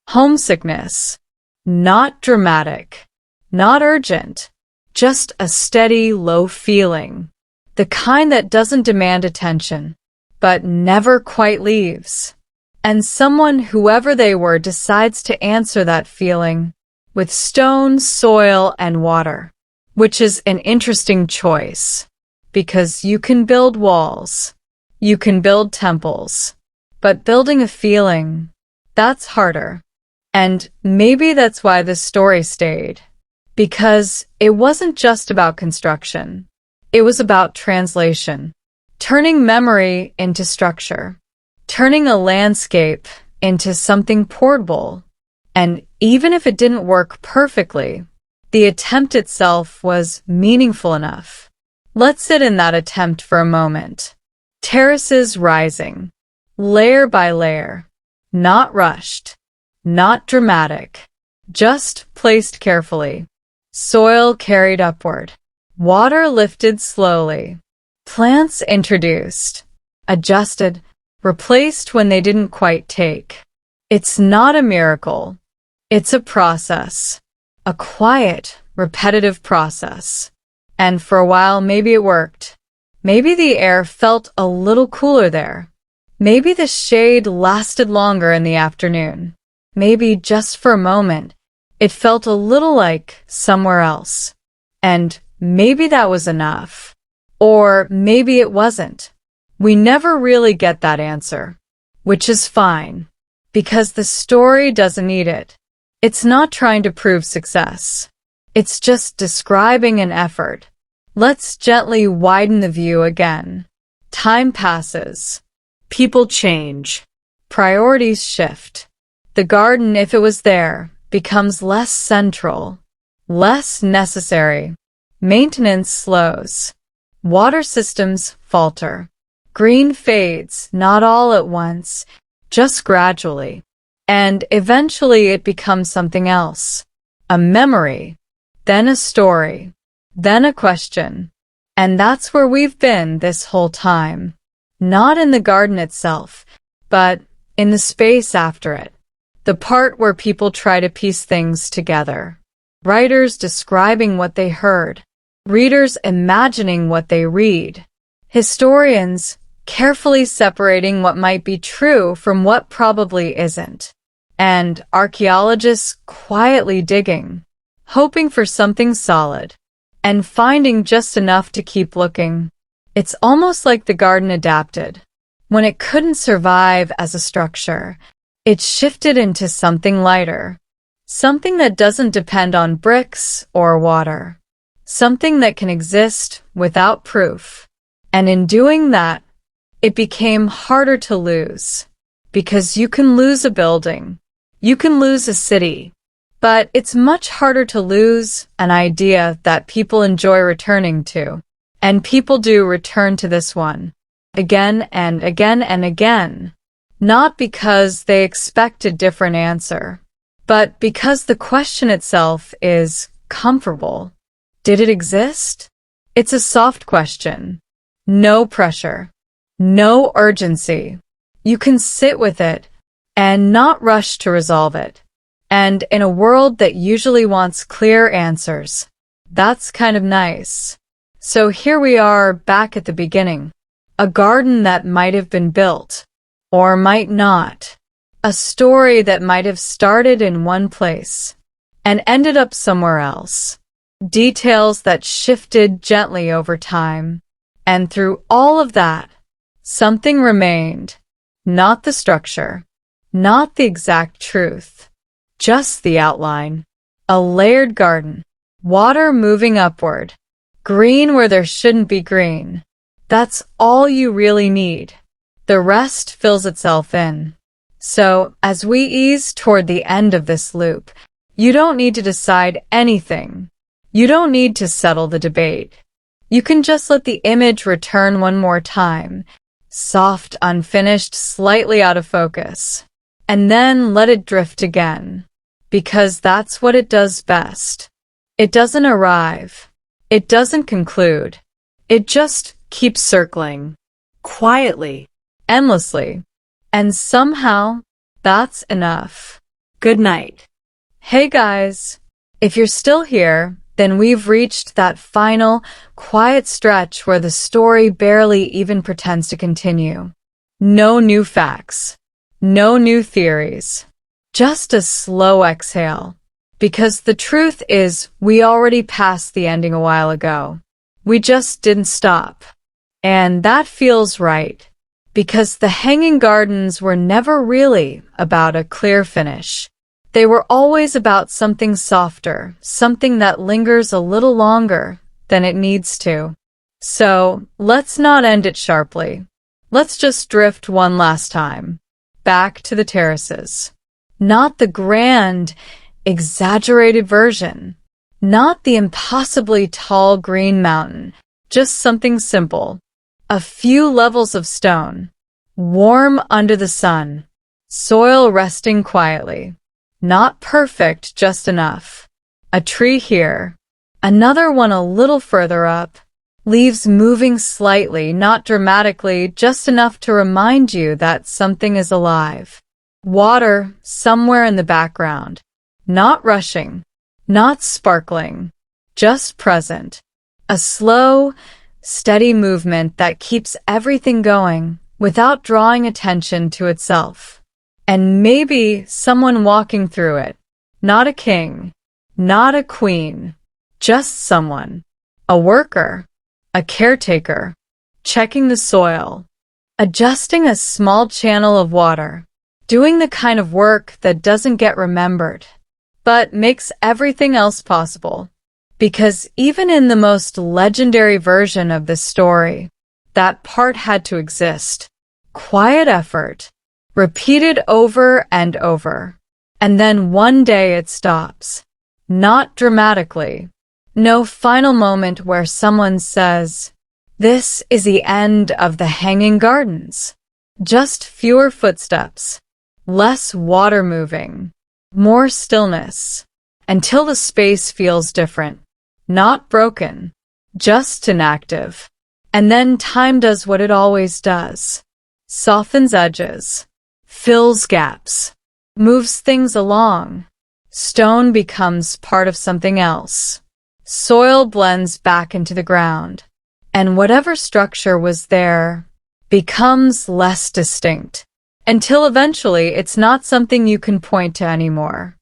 Homesickness. Not dramatic. Not urgent. Just a steady, low feeling. The kind that doesn't demand attention, but never quite leaves. And someone, whoever they were, decides to answer that feeling with stone, soil, and water, which is an interesting choice, because you can build walls, you can build temples, but building a feeling, that's harder. And maybe that's why this story stayed, because it wasn't just about construction. It was about translation, turning memory into structure. Turning a landscape into something portable. And even if it didn't work perfectly, the attempt itself was meaningful enough. Let's sit in that attempt for a moment. Terraces rising, layer by layer, not rushed, not dramatic, just placed carefully. Soil carried upward, water lifted slowly, plants introduced, adjusted, replaced when they didn't quite take. It's not a miracle. It's a process. A quiet, repetitive process. And for a while, maybe it worked. Maybe the air felt a little cooler there. Maybe the shade lasted longer in the afternoon. Maybe just for a moment, it felt a little like somewhere else. And maybe that was enough. Or maybe it wasn't. We never really get that answer, which is fine, because the story doesn't need it. It's not trying to prove success. It's just describing an effort. Let's gently widen the view again. Time passes. People change. Priorities shift. The garden, if it was there, becomes less central, less necessary. Maintenance slows. Water systems falter. Green fades, not all at once, just gradually. And eventually it becomes something else. A memory, then a story, then a question. And that's where we've been this whole time. Not in the garden itself, but in the space after it. The part where people try to piece things together. Writers describing what they heard. Readers imagining what they read. Historians carefully separating what might be true from what probably isn't. And archaeologists quietly digging, hoping for something solid, and finding just enough to keep looking. It's almost like the garden adapted. When it couldn't survive as a structure, it shifted into something lighter. Something that doesn't depend on bricks or water. Something that can exist without proof. And in doing that, it became harder to lose. Because you can lose a building. You can lose a city. But it's much harder to lose an idea that people enjoy returning to. And people do return to this one. Again and again and again. Not because they expect a different answer, but because the question itself is comfortable. Did it exist? It's a soft question. No pressure. No urgency. You can sit with it and not rush to resolve it. And in a world that usually wants clear answers, that's kind of nice. So here we are back at the beginning. A garden that might have been built, or might not. A story that might have started in one place and ended up somewhere else. Details that shifted gently over time. And through all of that, something remained. Not the structure, not the exact truth, just the outline. A layered garden, water moving upward, green where there shouldn't be green. That's all you really need. The rest fills itself in. So, as we ease toward the end of this loop, you don't need to decide anything. You don't need to settle the debate. You can just let the image return one more time, soft, unfinished, slightly out of focus, and then let it drift again, because that's what it does best. It doesn't arrive. It doesn't conclude. It just keeps circling, Quietly. endlessly, and somehow that's enough. Good night. Hey guys, if you're still here, then we've reached that final, quiet stretch where the story barely even pretends to continue. No new facts. No new theories. Just a slow exhale. Because the truth is, we already passed the ending a while ago. We just didn't stop. And that feels right. Because the hanging gardens were never really about a clear finish. They were always about something softer, something that lingers a little longer than it needs to. So, let's not end it sharply. Let's just drift one last time. Back to the terraces. Not the grand, exaggerated version. Not the impossibly tall green mountain. Just something simple. A few levels of stone. Warm under the sun. Soil resting quietly. Not perfect, just enough. A tree here. Another one a little further up. Leaves moving slightly, not dramatically, just enough to remind you that something is alive. Water somewhere in the background. Not rushing. Not sparkling. Just present. A slow, steady movement that keeps everything going without drawing attention to itself. And maybe someone walking through it. Not a king. Not a queen. Just someone. A worker. A caretaker. Checking the soil. Adjusting a small channel of water. doing the kind of work that doesn't get remembered, but makes everything else possible. Because even in the most legendary version of this story, that part had to exist. Quiet effort, repeated over and over. And then one day it stops. Not dramatically. No final moment where someone says, "This is the end of the hanging gardens." Just fewer footsteps, less water moving, more stillness, until the space feels different. Not broken, just inactive. And then time does what it always does. Softens edges, fills gaps, moves things along. Stone becomes part of something else. Soil blends back into the ground. And whatever structure was there becomes less distinct. Until eventually it's not something you can point to anymore.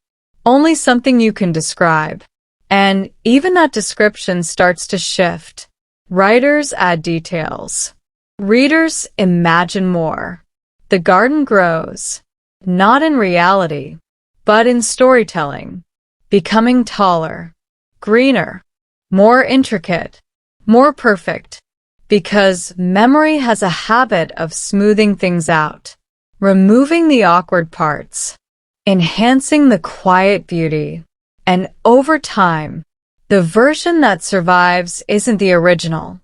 Only something you can describe. And even that description starts to shift. Writers add details. Readers imagine more. The garden grows, not in reality, but in storytelling, becoming taller, greener, more intricate, more perfect, because memory has a habit of smoothing things out, removing the awkward parts, enhancing the quiet beauty. And over time, the version that survives isn't the original.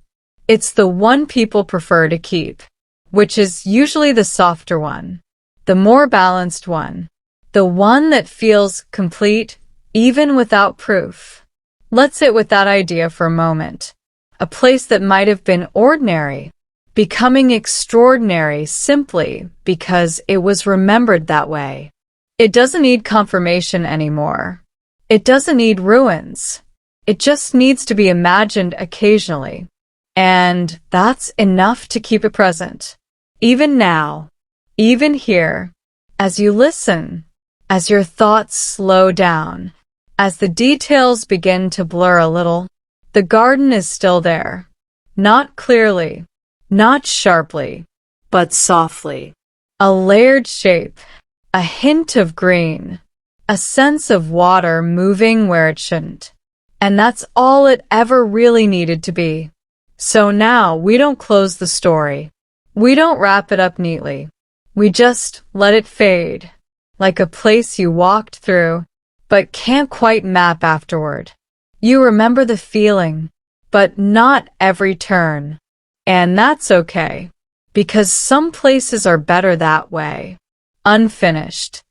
It's the one people prefer to keep, which is usually the softer one, the more balanced one, the one that feels complete even without proof. Let's sit with that idea for a moment. A place that might have been ordinary, becoming extraordinary simply because it was remembered that way. It doesn't need confirmation anymore. It doesn't need ruins. It just needs to be imagined occasionally. And that's enough to keep it present. Even now, even here, as you listen, as your thoughts slow down, as the details begin to blur a little, the garden is still there. Not clearly, not sharply, but softly. A layered shape, a hint of green, a sense of water moving where it shouldn't. And that's all it ever really needed to be. So now we don't close the story. We don't wrap it up neatly. We just let it fade, like a place you walked through, but can't quite map afterward. You remember the feeling, but not every turn. And that's okay, because some places are better that way. Unfinished,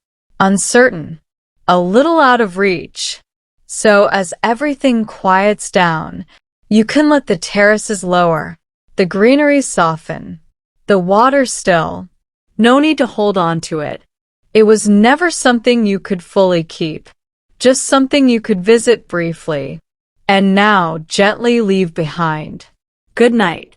uncertain, a little out of reach. So as everything quiets down, you can let the terraces lower, the greenery soften, the water still. No need to hold on to it. It was never something you could fully keep, just something you could visit briefly, and now gently leave behind. Good night.